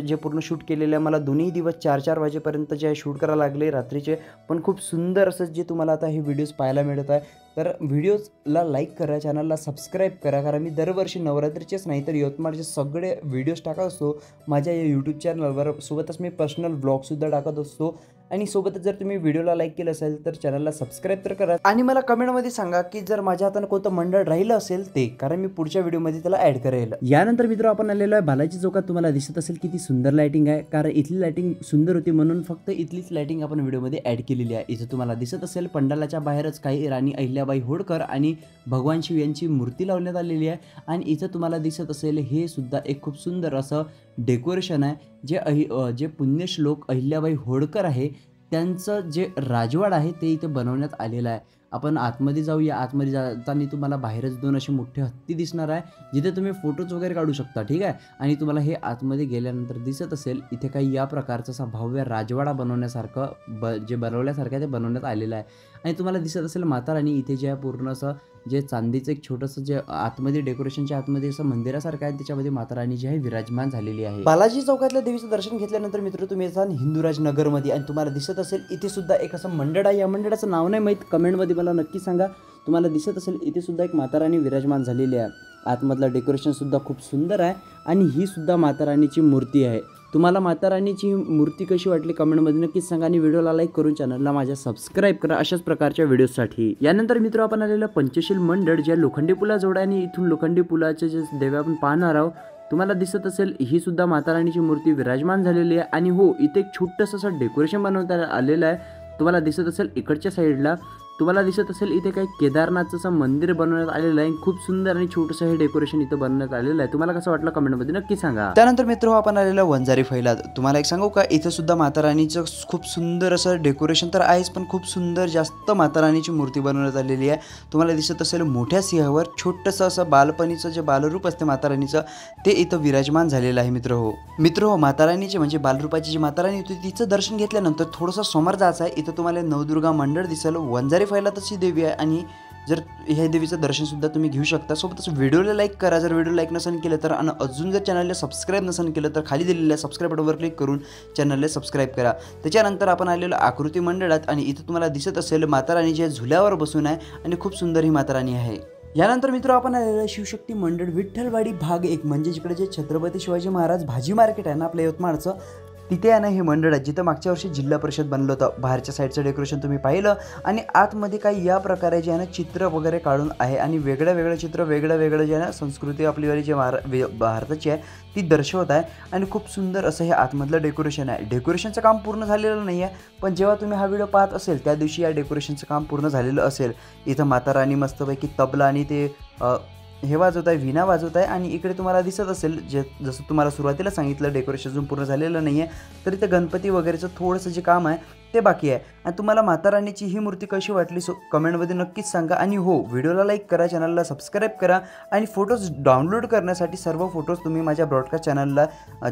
जे पूर्ण शूट केलेलं आहे मला दोन्ही दिवस 4-4 वाजेपर्यंत जे शूट करायला लागले रात्रीचे, पण खूप सुंदर असं जे तुम्हाला आता हे व्हिडिओज पाहायला मिळत आहे। तर व्हिडिओजला लाईक करा, चॅनलला सबस्क्राईब करा, कारण मी दरवर्षी नवरात्रीचेच नाही तर यवतमाळचे सगळे व्हिडिओज टाकत असतो माझ्या या यूट्यूब चॅनलवर। सोबतच मी पर्सनल ब्लॉगसुद्धा टाकत असतो आणि सोबतच जर तुम्ही व्हिडिओला लाईक केलं असेल तर चॅनलला सबस्क्राईब तर करा आणि मला कमेंटमध्ये सांगा की जर माझ्या हातानं कोणतं मंडळ राहिलं असेल ते, कारण मी पुढच्या व्हिडिओमध्ये त्याला ॲड करेल। यानंतर मित्र आपण आलेलो आहे बालाजी चौकात। तुम्हाला दिसत असेल किती सुंदर लाईटिंग आहे, कारण इथली लाईटिंग सुंदर होती म्हणून फक्त इथलीच लाईटिंग आपण व्हिडिओमध्ये ॲड केलेली आहे। इथं तुम्हाला दिसत असेल पंडालाच्या बाहेरच काही राणी अहिल्याबाई होळकर आणि भगवान शिव यांची मूर्ती लावण्यात आलेली आहे आणि इथं तुम्हाला दिसत असेल हे सुद्धा एक खूप सुंदर असं डेकोरेशन आहे जे पुण्यश्लोक अहिल्याबाई होळकर आहे त्यांचं जे राजवाड आहे ते इथे बनवण्यात आलेलं आहे। आपण आतमध्ये जाऊया। आतमध्ये जाताना तुम्हाला बाहेरच 2 असे मोठे हत्ती दिसणार आहे जिथे तुम्ही फोटोज वगैरे काढू शकता, ठीक आहे। आणि तुम्हाला हे आतमध्ये गेल्यानंतर दिसत असेल इथे काही या प्रकारचा असा भव्य राजवाडा बनवण्यासारखं जे बनवल्यासारखं ते बनवण्यात आलेलं आहे आणि तुम्हाला दिसत असेल माता राणी इथे जे पूर्ण असं जे चांदीचं एक छोटंसं जे आतमध्ये डेकोरेशनच्या आतमध्ये असं मंदिरासारखं आहे त्याच्यामध्ये माता राणी जी आहे विराजमान झालेली आहे। बालाजी चौकातल्या देवीचं दर्शन घेतल्यानंतर मित्र तुम्ही जाल हिंदुराज नगरमध्ये आणि तुम्हाला दिसत असेल इथे सुद्धा एक असं मंडळ आहे। या मंडळाचं नाव नाही माहीत, कमेंटमध्ये मला नक्की सांगा। तुम्हाला दिसत असेल इथे सुद्धा एक माता राणी विराजमान झालेली आहे। आतमधलं डेकोरेशन सुद्धा खूप सुंदर आहे आणि ही सुद्धा माता राणीची मूर्ती आहे। तुम्हाला माता राणीची मूर्ती कशी वाटली कमेंटमध्ये नक्कीच सांगा आणि व्हिडिओला लाईक करून चॅनलला माझ्या सबस्क्राईब करा अशाच प्रकारच्या व्हिडिओसाठी। यानंतर मित्र आपण आलेलं पंचशील मंडळ ज्या लोखंडी पुलाजवळ आणि इथून लोखंडी पुलाचे जे देवी आपण पाहणार आहोत तुम्हाला दिसत असेल ही सुद्धा माता राणीची मूर्ती विराजमान झालेली आहे आणि हो इथे एक छोटंसं असं डेकोरेशन बनवण्यात आलेलं आहे। तुम्हाला दिसत असेल इकडच्या साईडला तुम्हाला दिसत असेल इथे काही केदारनाथचं असं मंदिर बनवण्यात आलेलं आहे. खूप सुंदर आणि छोटंसं हे डेकोरेशन इथं बनवण्यात आलेलं आहे. तुम्हाला कसं वाटलं कमेंटमध्ये नक्की सांगा. त्यानंतर मित्र आपण आलेलं वंजारी फैलाद. तुम्हाला एक सांगू का, इथं सुद्धा माता राणीचं खूप सुंदर असं डेकोरेशन तर आहेच, पण खूप सुंदर जास्त माता राणीची मूर्ती बनवण्यात आलेली आहे. तुम्हाला दिसत असेल मोठ्या सिंहावर छोटंसं असं बालपणीचं जे बालरूप असते माता राणीचं ते इथं विराजमान झालेलं आहे. मित्र हो माता राणीचे म्हणजे बालरूपाची जी माता राणी होती तिचं दर्शन घेतल्यानंतर थोडंसं समोर जायचं आहे. इथं तुम्हाला नवदुर्गा मंडळ दिसेल. वंजारी फैलादाची देवी आहे आणि जर ह्या देवीचं दर्शनसुद्धा तुम्ही घेऊ शकता. सोबतच व्हिडिओला लाईक करा जर व्हिडिओ लाईक नसेल केलं तर, आणि अजून जर चॅनलला सबस्क्राईब नसेल केलं तर खाली दिलेल्या सबस्क्राईब बटनवर क्लिक करून चॅनलला सबस्क्राईब करा. त्याच्यानंतर आपण आलेलो आकृती मंडळात आणि इथं तुम्हाला दिसत असेल माता राणी जे झुल्यावर बसून आहे आणि खूप सुंदर ही माता राणी आहे. यानंतर मित्र आपण आलेलं शिवशक्ती मंडळ विठ्ठलवाडी भाग 1 म्हणजे जिकडे जे छत्रपती शिवाजी महाराज भाजी मार्केट आहे ना आपल्या यवतमाळचं, तिथे आहे ना हे मंडळ आहे जिथं मागच्या वर्षी जिल्हा परिषद बनलं होतं. बाहेरच्या साईडचं डेकोरेशन तुम्ही पाहिलं आणि आतमध्ये काही या प्रकारे जे आहे ना चित्र वगैरे काढून आहे आणि वेगळं चित्र वेगळं जे आहे ना संस्कृती आपलीवाली जे भारताची आहे ती दर्शवत आहे आणि खूप सुंदर असं हे आतमधलं डेकोरेशन आहे. डेकोरेशनचं काम पूर्ण झालेलं नाही आहे, पण जेव्हा तुम्ही हा व्हिडिओ पाहत असेल त्या दिवशी या डेकोरेशनचं काम पूर्ण झालेलं असेल. इथं माता राणी मस्तपैकी तबला आणि ते हे वाजवत आहे, वीणा वाजवत आहे आणि इकडे तुम्हाला दिसत असेल जसं तुम्हाला सुरुवातीला सांगितलं डेकोरेशन अजून पूर्ण झालेलं नाही आहे, तर इथं गणपती वगैरेचं थोडंसं जे काम आहे ते बाकी आहे. आणि तुम्हाला माता राणीची ही मूर्ती कशी वाटली कमेंटमध्ये नक्कीच सांगा. आणि हो व्हिडिओला लाईक करा, चॅनलला सबस्क्राईब करा आणि फोटोज डाउनलोड करण्यासाठी सर्व फोटोज तुम्ही माझ्या ब्रॉडकास्ट चॅनलला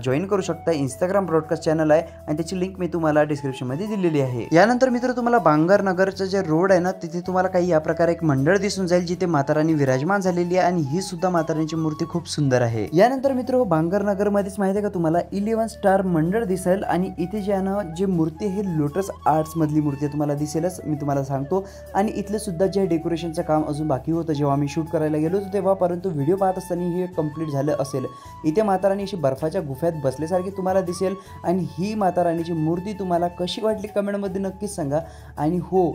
जॉईन करू शकता. इंस्टाग्राम ब्रॉडकास्ट चॅनल आहे आणि त्याची लिंक मी तुम्हाला डिस्क्रिप्शनमध्ये दिलेली आहे. यानंतर मित्र तुम्हाला बांगरनगरचं जे रोड आहे ना तिथे तुम्हाला काही या प्रकारे एक मंडळ दिसून जाईल जिथे माता राणी विराजमान झालेली आहे आणि ही सुद्धा माता राणीची मूर्ती खूप सुंदर आहे. यानंतर मित्र बांगरनगरमध्येच माहिती आहे का तुम्हाला 11 स्टार मंडळ दिसेल आणि इथे जे आहे ना जे मूर्ती हे लोटस आर्ट्स मधली मूर्ती तुम्हाला दिसेलच, मी तुम्हाला सांगतो. आणि इथले सुद्धा जे डेकोरेशनचं काम अजून बाकी होतं जेव्हा मी शूट करायला गेलो होतो तेव्हा, परंतु व्हिडिओ पाहत असताना हे कंप्लीट झालं असेल. इथे माता राणी अशी बर्फाच्या गुफ्यात बसल्यासारखी तुम्हाला दिसेल. आणि ही माता राणीची मूर्ती तुम्हाला कशी वाटली कमेंटमध्ये नक्कीच सांगा. आणि हो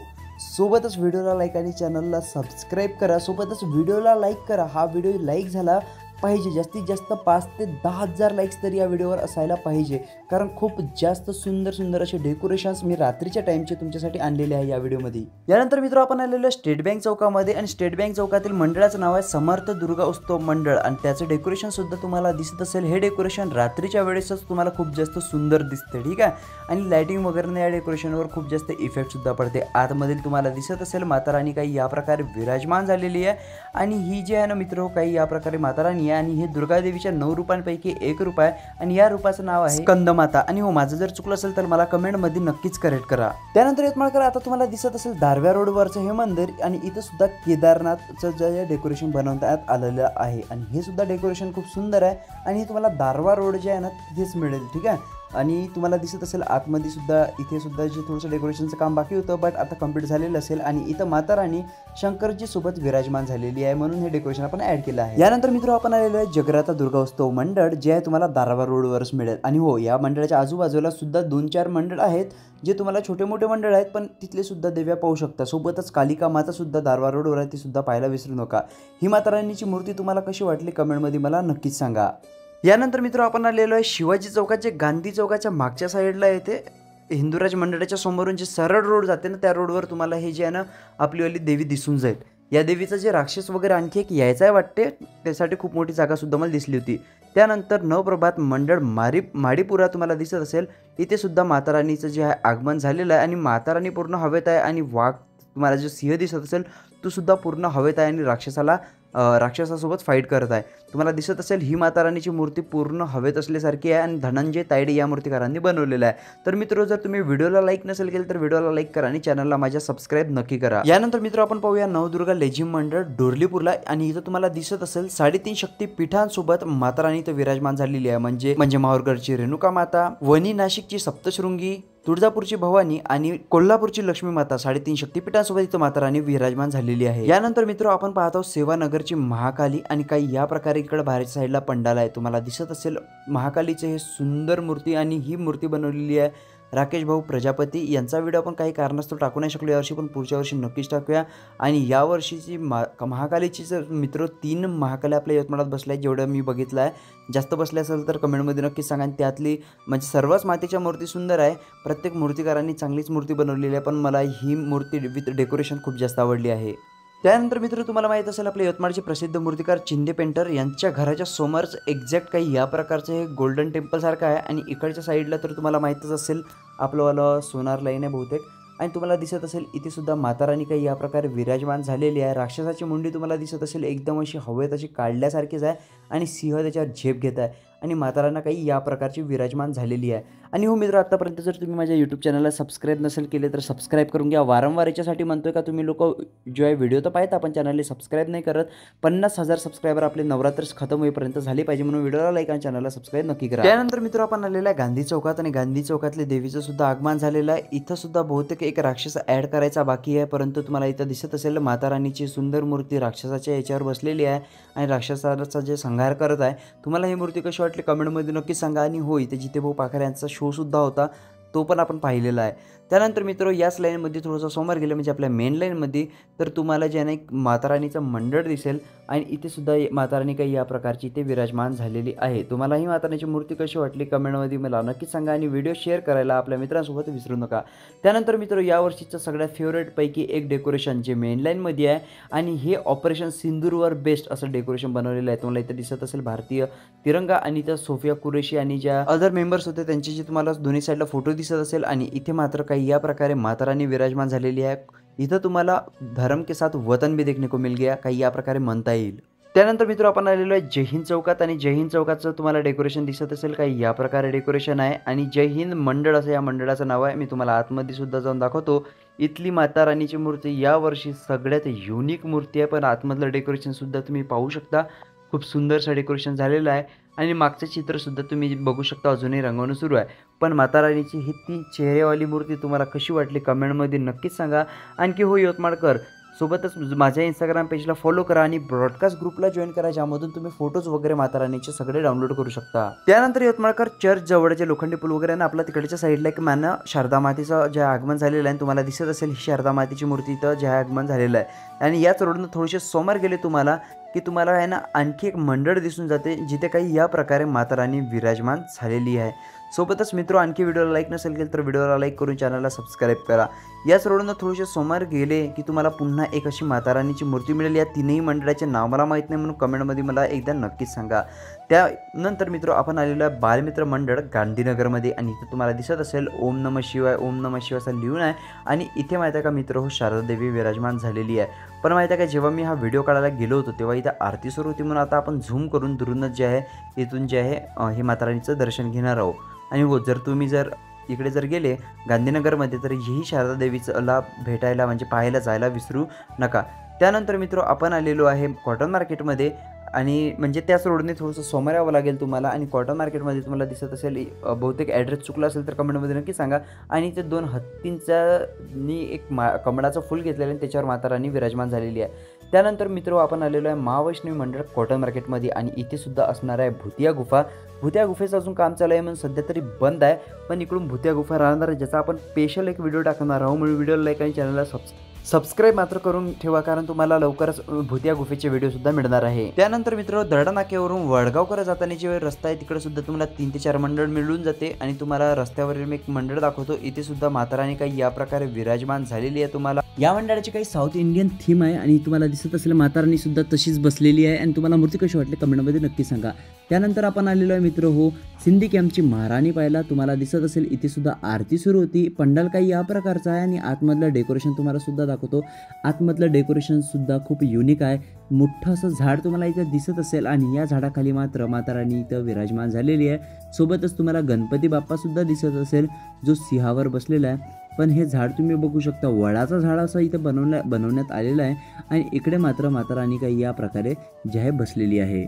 सोबतच व्हिडिओला लाईक आणि चॅनलला सबस्क्राईब करा. सोबतच व्हिडिओला लाईक करा. हा व्हिडिओ लाईक झाला पाहिजे, जास्तीत जास्त 5 ते 10,000 लाईक्स तरी या व्हिडिओवर असायला पाहिजे, कारण खूप जास्त सुंदर असे डेकोरेशन्स मी रात्रीच्या टाईमचे तुमच्यासाठी आणलेले आहे या व्हिडिओमध्ये. यानंतर मित्र आपण आलेलो स्टेट बँक चौकामध्ये आणि स्टेट बँक चौकातील मंडळाचं नाव आहे समर्थ दुर्गा उत्सव मंडळ आणि त्याचं डेकोरेशन सुद्धा तुम्हाला दिसत असेल. हे डेकोरेशन रात्रीच्या वेळेसच तुम्हाला खूप जास्त सुंदर दिसते, ठीक आहे. आणि लाईटिंग वगैरे या डेकोरेशनवर खूप जास्त इफेक्ट सुद्धा पडते. आतमधील तुम्हाला दिसत असेल माता राणी काही या प्रकारे विराजमान झालेली आहे आणि ही जी आहे ना मित्र काही या प्रकारे माता राणी आणि हे दुर्गा देवीच्या 9 रूपांपैकी एक रूप आहे आणि या रूपाचं नाव आहे स्कंदमाता. आणि हो माझं जर चुकलं असेल तर मला कमेंटमध्ये नक्कीच करेक्ट करा. त्यानंतर यवतमाळकर आता तुम्हाला दिसत असेल दारव्या रोडवरचं हे मंदिर आणि इथं सुद्धा केदारनाथचं जे डेकोरेशन बनवण्यात आलेलं आहे आणि हे सुद्धा डेकोरेशन खूप सुंदर आहे आणि हे तुम्हाला दारवा रोड जे आहे ना तिथेच मिळेल, ठीक आहे. आणि तुम्हाला दिसत असेल आतमध्ये सुद्धा इथे सुद्धा जे थोडंसं डेकोरेशनचं काम बाकी होतं बट आता कंप्लीट झालेलं असेल. आणि इथं माता राणी शंकरजी सोबत विराजमान झालेली आहे म्हणून हे डेकोरेशन आपण ऍड केलं आहे. यानंतर मित्र आपण आलेलो आहे जगराता दुर्गा उत्सव मंडळ जे आहे तुम्हाला दारवा रोडवरच मिळेल. आणि हो या मंडळाच्या आजूबाजूला सुद्धा 2-4 मंडळ आहेत जे तुम्हाला छोटे मोठे मंडळ आहेत पण तिथले सुद्धा देव्या पाहू शकता. सोबतच कालिका माता सुद्धा दारवा रोडवर आहे, ती सुद्धा पाहायला विसरू नका. ही माता राणीची मूर्ती तुम्हाला कशी वाटली कमेंटमध्ये मला नक्कीच सांगा. यानंतर मित्र आपण आलेलो आहे शिवाजी चौकाचे गांधी चौकाच्या मागच्या साईडला येते हिंदुराज मंडळाच्या समोरून जे सरळ रोड जाते ना त्या रोडवर तुम्हाला हे जे आहे ना आपलीवाली देवी दिसून जाईल. या देवीचं जे राक्षस वगैरे आणखी एक यायचं आहे वाटते त्यासाठी खूप मोठी जागा सुद्धा मला दिसली होती. त्यानंतर नवप्रभात मंडळ माडीपुरा तुम्हाला दिसत असेल. इथे सुद्धा माता राणीचं जे आहे आगमन झालेलं आहे आणि माता राणी पूर्ण हवेत आहे आणि वाघ तुम्हाला जो सिंह दिसत असेल तो सुद्धा पूर्ण हवेत आहे आणि राक्षसासोबत फाईट करत आहे. तुम्हाला दिसत असेल ही माता राणीची मूर्ती पूर्ण हवेत असल्यासारखी आहे आणि धनंजय तायडे या मूर्तिकारांनी बनवलेलं आहे. तर मित्र जर तुम्ही व्हिडिओला लाईक नसेल केलं तर व्हिडिओला लाईक करा आणि चॅनलला माझ्या सबस्क्राईब नक्की करा. यानंतर मित्र आपण पाहूया नवदुर्गा लेझिम मंडळ डोरलीपूरला आणि इथं तुम्हाला दिसत असेल 3.5 शक्तीपीठांसोबत माता राणी इथं विराजमान झालेली आहे. म्हणजे माहूरगडची रेणुका माता, वणी नाशिकची सप्तशृंगी, तुळजापूरची भवानी आणि कोल्हापूरची लक्ष्मी माता 3.5 शक्तीपीठांसोबत इथं माता राणी विराजमान झालेली आहे. यानंतर मित्र आपण पाहतो सेवानगरची महाकाली आणि काही या प्रकारे इकडे बाहेरच्या साईडला पंडाल आहे. तुम्हाला दिसत असेल महाकालीचे हे सुंदर मूर्ती आणि ही मूर्ती बनवलेली आहे राकेश भाऊ प्रजापती यांचा व्हिडिओ आपण काही कारणास्तव टाकू नाही शकलो यावर्षी, पण पुढच्या वर्षी नक्कीच टाकूया. आणि यावर्षीची महाकालीची जर मित्र 3 महाकाल्या आपल्या यवतमाळात बसल्या आहेत जेवढं मी बघितलं आहे. जास्त बसले असेल तर कमेंटमध्ये नक्कीच सांगा. आणि त्यातली म्हणजे सर्वच मातीच्या मूर्ती सुंदर आहे, प्रत्येक मूर्तिकारांनी चांगलीच मूर्ती बनवलेली आहे, पण मला ही मूर्ती विथ डेकोरेशन खूप जास्त आवडली आहे. त्यानंतर मित्र तुम्हाला माहीत असेल आपले यवतमाळचे प्रसिद्ध मूर्तिकार चिंदे पेंटर यांच्या घराच्या समोरच एक्झॅक्ट काही या प्रकारचं हे गोल्डन टेम्पलसारखं आहे. आणि इकडच्या साईडला तर तुम्हाला माहीतच असेल आपलंवालं सोनार लाईन आहे बहुतेक. आणि तुम्हाला दिसत असेल इथे सुद्धा माता राणी काही या प्रकारे विराजमान झालेली आहे. राक्षसाची मुंडी तुम्हाला दिसत असेल एकदम अशी हवेत अशी काढल्यासारखीच आहे आणि सिंह त्याच्यावर झेप घेत आहे आणि माता राणी काही या प्रकारची विराजमान झालेली आहे. आणि हो मित्र, आत्तापर्यंत जर तुम्ही माझ्या यूट्यूब चॅनलला सबस्क्राईब नसेल केले तर सबस्क्राईब करून घ्या. वारंवार याच्यासाठी म्हणतोय का तुम्ही लोक जो आहे व्हिडिओ तर पाहता पण चॅनलला सबस्क्राईब नाही करत. 50,000 सबस्क्रायबर आपले नवरात्र खतम होईपर्यंत झाले पाहिजे, म्हणून व्हिडिओला लाईक आणि चॅनलला सबस्क्राईब नक्की करा. त्यानंतर मित्र आपण आलेला आहे गांधी चौकात आणि गांधी चौकातले देवीचं सुद्धा आगमन झालेलं आहे. इथं सुद्धा बहुतेक एक राक्षस ॲड करायचा बाकी आहे, परंतु तुम्हाला इथं दिसत असेल माता राणीची सुंदर मूर्ती राक्षसाच्या याच्यावर बसलेली आहे आणि राक्षसाचा जे संहार करत आहे. तुम्हाला ही मूर्ती कशी वाटली कमेंटमध्ये नक्कीच सांगा. आणि हो, इथे जिथे भाऊ पाखरे यांचा शो सुद्धा होता तो पण आपण पाहिलेला आहे. त्यानंतर मित्र याच लाईनमध्ये थोडंसं समोर गेलं म्हणजे आपल्या मेन लाईनमध्ये तर तुम्हाला जे आहे एक माता राणीचं मंडळ दिसेल आणि इथे सुद्धा माता राणी काही या प्रकारची इथे विराजमान झालेली आहे. तुम्हाला ही माता राणीची मूर्ती कशी वाटली कमेंटमध्ये मला नक्कीच सांगा आणि व्हिडिओ शेअर करायला आपल्या मित्रांसोबत विसरू नका. त्यानंतर मित्र यावर्षीचं सगळ्यात फेवरेटपैकी एक डेकोरेशन जे मेन लाईनमध्ये आहे आणि हे ऑपरेशन सिंदूरवर बेस्ट असं डेकोरेशन बनवलेलं आहे. तुम्हाला इथे दिसत असेल भारतीय तिरंगा आणि त्या सोफिया कुरेशी आणि ज्या अदर मेंबर्स होते त्यांची जी तुम्हाला दोन्ही साईडला फोटो दिसत असेल. आणि इथे मात्र काही या प्रकारे माता राणी विराजमान झालेली आहे. इथं तुम्हाला धर्म के साथ वतन भी देखने को मिल गया काही या प्रकारे म्हणता येईल. त्यानंतर मित्र आपण आलेलो आहे जय हिंद चौकात आणि जय हिंद चौकाचं तुम्हाला डेकोरेशन दिसत असेल काही या प्रकारे डेकोरेशन आहे. आणि जय हिंद मंडळ असं या मंडळाचं नाव आहे. मी तुम्हाला आतमध्ये सुद्धा जाऊन दाखवतो. इथली माता राणीची मूर्ती यावर्षी सगळ्यात युनिक मूर्ती आहे, पण आतमधलं डेकोरेशन सुद्धा तुम्ही पाहू शकता. खूप सुंदरसं डेकोरेशन झालेलं आहे आणि मागचं चित्रसुद्धा तुम्ही बघू शकता अजूनही रंगवणं सुरू आहे. पण माता राणीची ही ती चेहरेवाली मूर्ती तुम्हाला कशी वाटली कमेंटमध्ये नक्कीच सांगा. आणखी हो यवतमाळकर सोबतच माझ्या इंस्टाग्राम पेजला फॉलो करा आणि ब्रॉडकास्ट ग्रुपला जॉईन करा ज्यामधून तुम्ही फोटोज वगैरे माता राणीचे सगळे डाउनलोड करू शकता. त्यानंतर यवतमाळकर चर्च जवळचे लोखंडी पूल वगैरे ना आपल्या तिकडच्या साईडला एक माना शारदा मातेचं जे आगमन झालेलं आहे तुम्हाला दिसत असेल ही शारदा मातेची मूर्ती इथं जे आगमन झालेलं आहे. आणि याच रोडनं थोडेसे समोर गेले तुम्हाला की तुम्हाला आहे ना आणखी एक मंडळ दिसून जाते जिथे काही या प्रकारे माता राणी विराजमान झालेली आहे. सोबतच मित्र आणखी व्हिडिओला लाईक नसेल केलं तर व्हिडिओला लाईक करून चॅनलला सबस्क्राईब करा. याच रोडनं थोडेसे समोर गेले की तुम्हाला पुन्हा एक अशी माता राणीची मूर्ती मिळेल. या तीनही मंडळाचे नाव मला माहीत नाही म्हणून कमेंटमध्ये मला एकदा नक्कीच सांगा. त्यानंतर मित्र आपण आलेलो आहे बालमित्र मंडळ गांधीनगरमध्ये आणि इथं तुम्हाला दिसत असेल ओम नमः शिवाय ओम नमः शिवाय असं लिहून आहे. आणि इथे माहिती आहे का मित्र हो शारदा देवी विराजमान झालेली आहे. पण माहिती आहे का जेव्हा मी हा व्हिडिओ काढायला गेलो होतो तेव्हा इथं आरती सुरू होती म्हणून आता आपण झूम करून दुरूनच जे आहे इथून जे आहे हे माता राणीचं दर्शन घेणार आहोत. आणि हो जर तुम्ही इकडे गेले गांधीनगरमध्ये तर ही शारदा देवीचं भेटायला म्हणजे पाहायला जायला विसरू नका. त्यानंतर मित्र आपण आलेलो आहे कॉटन मार्केटमध्ये आणि म्हणजे त्याच रोडने थोडंसं समोर यावं लागेल तुम्हाला. आणि कॉटन मार्केटमध्ये तुम्हाला दिसत असेल बहुतेक ॲड्रेस चुकला असेल तर कमेंटमध्ये नक्की सांगा. आणि ते 2 हत्तींनी एक कमळाचं फूल घेतलेलं आणि त्याच्यावर माता राणी विराजमान झालेली आहे. त्यानंतर मित्र आपण आलेलो आहे महावैष्णवी मंडळ कॉटन मार्केटमध्ये आणि इथे सुद्धा असणार आहे भुतिया गुफा. भुतिया गुफेचं अजून काम चालू आहे म्हणून सध्या तरी बंद आहे, पण इकडून भुतिया गुफा राहणार आहे ज्याचा आपण स्पेशल एक व्हिडिओ टाकणार आहोत. म्हणून व्हिडिओला लाईक आणि चॅनलला सबस्क्राईब मात्र करून ठेवा कारण तुम्हाला लवकरच भुतिया गुफेचे व्हिडिओ सुद्धा मिळणार आहे. त्यानंतर मित्र दर्डा नाक्यावरून वडगावकडे जाताना जे रस्ता आहे तिकडे सुद्धा तुम्हाला 3 ते 4 मंडळ मिळून जाते. आणि तुम्हाला रस्त्यावरील मी एक मंडळ दाखवतो. इथे सुद्धा माता राणी काही या प्रकारे विराजमान झालेली आहे. तुम्हाला या मंडळाची काही साऊथ इंडियन थीम आहे आणि तुम्हाला दिसत असेल माता राणी सुद्धा तशीच बसलेली आहे. आणि तुम्हाला मूर्ती कशी वाटली कमेंटमध्ये नक्की सांगा. त्यानंतर आपण आलेलो आहे मित्र हो सिंधी कॅम्पची महाराणी पाहायला. तुम्हाला दिसत असेल इथे सुद्धा आरती सुरू होती. पंडाल काही या प्रकारचा आहे आणि आतमधलं डेकोरेशन तुम्हाला सुद्धा दाखवतो. आतमधलं डेकोरेशन सुद्धा खूप युनिक आहे. मोठं असं झाड तुम्हाला इथं दिसत असेल आणि या झाडाखाली मात्र माता राणी इथं विराजमान झालेली आहे. सोबतच तुम्हाला गणपती बाप्पा सुद्धा दिसत असेल जो सिंहावर बसलेला आहे. पण हे झाड तुम्ही बघू शकता वडाचं झाड असं इथं बनवण्यात आलेलं आहे. आणि इकडे मात्र माता राणी काही या प्रकारे जे आहे बसलेली आहे.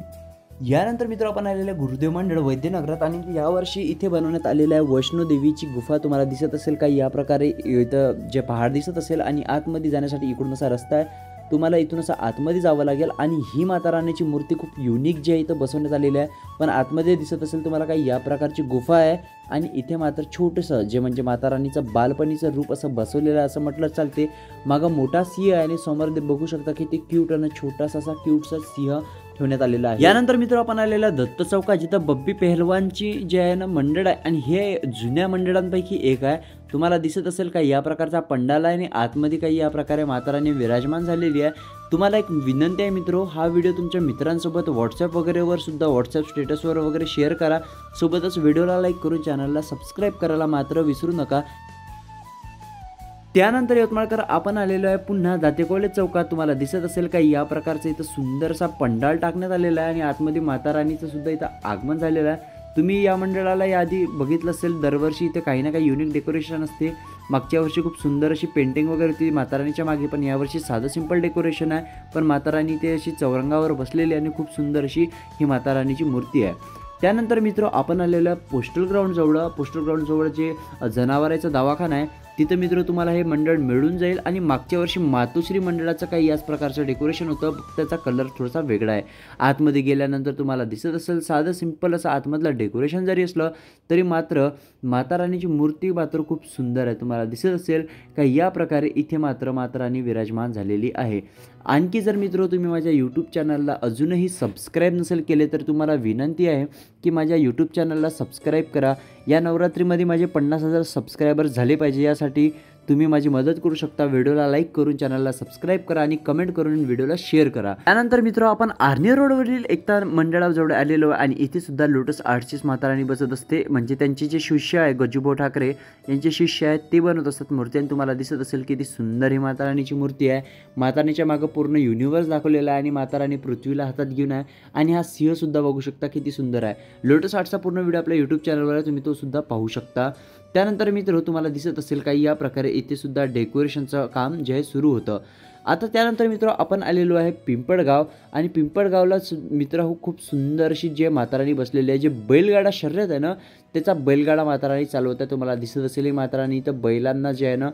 यानंतर मित्र आपण आलेलं आहे गुरुदेव मंडळ वैद्यनगरात आणि यावर्षी इथे बनवण्यात आलेलं आहे वैष्णोदेवीची गुफा. तुम्हाला दिसत असेल काही या प्रकारे इथं जे पहाड दिसत असेल आणि आतमध्ये जाण्यासाठी इकडून असा रस्ता आहे. तुम्हाला इथून असं आतमध्ये जावं लागेल आणि ही माता राणीची मूर्ती खूप युनिक जी आहे इथं बसवण्यात आलेली आहे. पण आतमध्ये दिसत असेल तुम्हाला काही या प्रकारची गुफा आहे आणि इथे मात्र छोटंसं जे म्हणजे माता राणीचं बालपणीचं रूप असं बसवलेलं आहे असं म्हटलं चालते. मागं मोठा सिंह आहे आणि समोर बघू शकता की ते क्यूट आणि छोटासा असा क्यूटसा सिंह ठेवण्यात आलेला आहे. यानंतर मित्र आपण आलेला दत्त चौका, जिथं बब्बी पेहलवानची जे आहे ना मंडळ आहे आणि हे जुन्या मंडळांपैकी एक आहे. तुम्हाला दिसत असेल का या प्रकारचा पंडाल आहे आणि आतमध्ये काही या प्रकारे माता राणी विराजमान झालेली आहे. तुम्हाला एक विनंती आहे मित्रो, हा व्हिडिओ तुमच्या मित्रांसोबत व्हॉट्सअप वगैरेवर सुद्धा व्हॉट्सअप स्टेटसवर वगैरे शेअर करा. सोबतच व्हिडिओला लाईक करून चॅनलला सबस्क्राईब करायला मात्र विसरू नका. त्यानंतर यवतमाळकर आपण आलेलो आहे पुन्हा दातेकोळे चौकात. तुम्हाला दिसत असेल का या प्रकारचं इथं सुंदरसा पंडाल टाकण्यात आलेला आहे आणि आतमध्ये माता राणीचं सुद्धा इथं आगमन झालेलं आहे. तुम्ही या मंडळाला याआधी बघितलं असेल, दरवर्षी इथे काही ना काही युनिक डेकोरेशन असते. मागच्या वर्षी खूप सुंदर अशी पेंटिंग वगैरे होती माता राणीच्या मागे, पण यावर्षी साधं सिंपल डेकोरेशन आहे. पण माता राणी ते अशी चौरंगावर बसलेली आणि खूप सुंदर अशी ही माता राणीची मूर्ती आहे. त्यानंतर मित्र आपण आलेलं पोस्टल ग्राउंडजवळ जे जनावरांचा दवाखाना आहे तिथं मित्र तुम्हाला हे मंडळ मिळून जाईल. आणि मागच्या वर्षी मातोश्री मंडळाचं काही याच प्रकारचं डेकोरेशन होतं, त्याचा कलर थोडासा वेगळा आहे. आतमध्ये गेल्यानंतर तुम्हाला दिसत असेल साधं सिंपल असं आतमधलं डेकोरेशन जरी असलं तरी मात्र माता राणीची मूर्ती मात्र खूप सुंदर आहे. तुम्हाला दिसत असेल का या प्रकारे इथे मात्र माता राणी विराजमान झालेली आहे. आणखी जर मित्र तुम्ही माझ्या यूट्यूब चॅनलला अजूनही सबस्क्राईब नसेल केले तर तुम्हाला विनंती आहे की माझ्या यूट्यूब चॅनलला सबस्क्राईब करा. या नवरात्रीमध्ये माझे 50,000 सबस्क्रायबर्स झाले पाहिजे, यासाठी तुम्ही माझी मदत करू शकता. व्हिडिओला लाईक करून चॅनलला सबस्क्राईब करा आणि कमेंट करून व्हिडिओला शेअर करा. त्यानंतर मित्र आपण आर्नी रोडवरील एकता मंडळाजवळ आलेलो आहे आणि इथे सुद्धा लोटस आर्टचीच माता राणी बसत असते. म्हणजे त्यांचे जे शिष्य आहे गजूभाऊ ठाकरे यांचे शिष्य आहेत ते बनवत असतात मूर्ती. आणि तुम्हाला दिसत असेल की ती सुंदर ही माता राणीची मूर्ती आहे. माता राणीच्या मागं पूर्ण युनिवर्स दाखवलेला आहे आणि माता राणी पृथ्वीला हातात घेऊन आहे आणि हा सिंह सुद्धा बघू शकता किती सुंदर आहे. लोटस आर्टचा पूर्ण व्हिडिओ आपल्या यूट्यूब चॅनलवर आहे, तुम्ही तो सुद्धा पाहू शकता. त्यानंतर मित्र तुम्हाला दिसत असेल काही या प्रकारे इथे सुद्धा डेकोरेशनचं काम जे आहे सुरू होतं. आता त्यानंतर मित्र आपण आलेलो आहे पिंपळगाव आणि पिंपळगावला मित्र खूप सुंदर अशी जे माता राणी बसलेली आहे. जे बैलगाडा शर्यत आहे ना त्याचा बैलगाडा माता राणी चालवत आहे. तुम्हाला दिसत असेल ही माता राणी इथं बैलांना जे आहे ना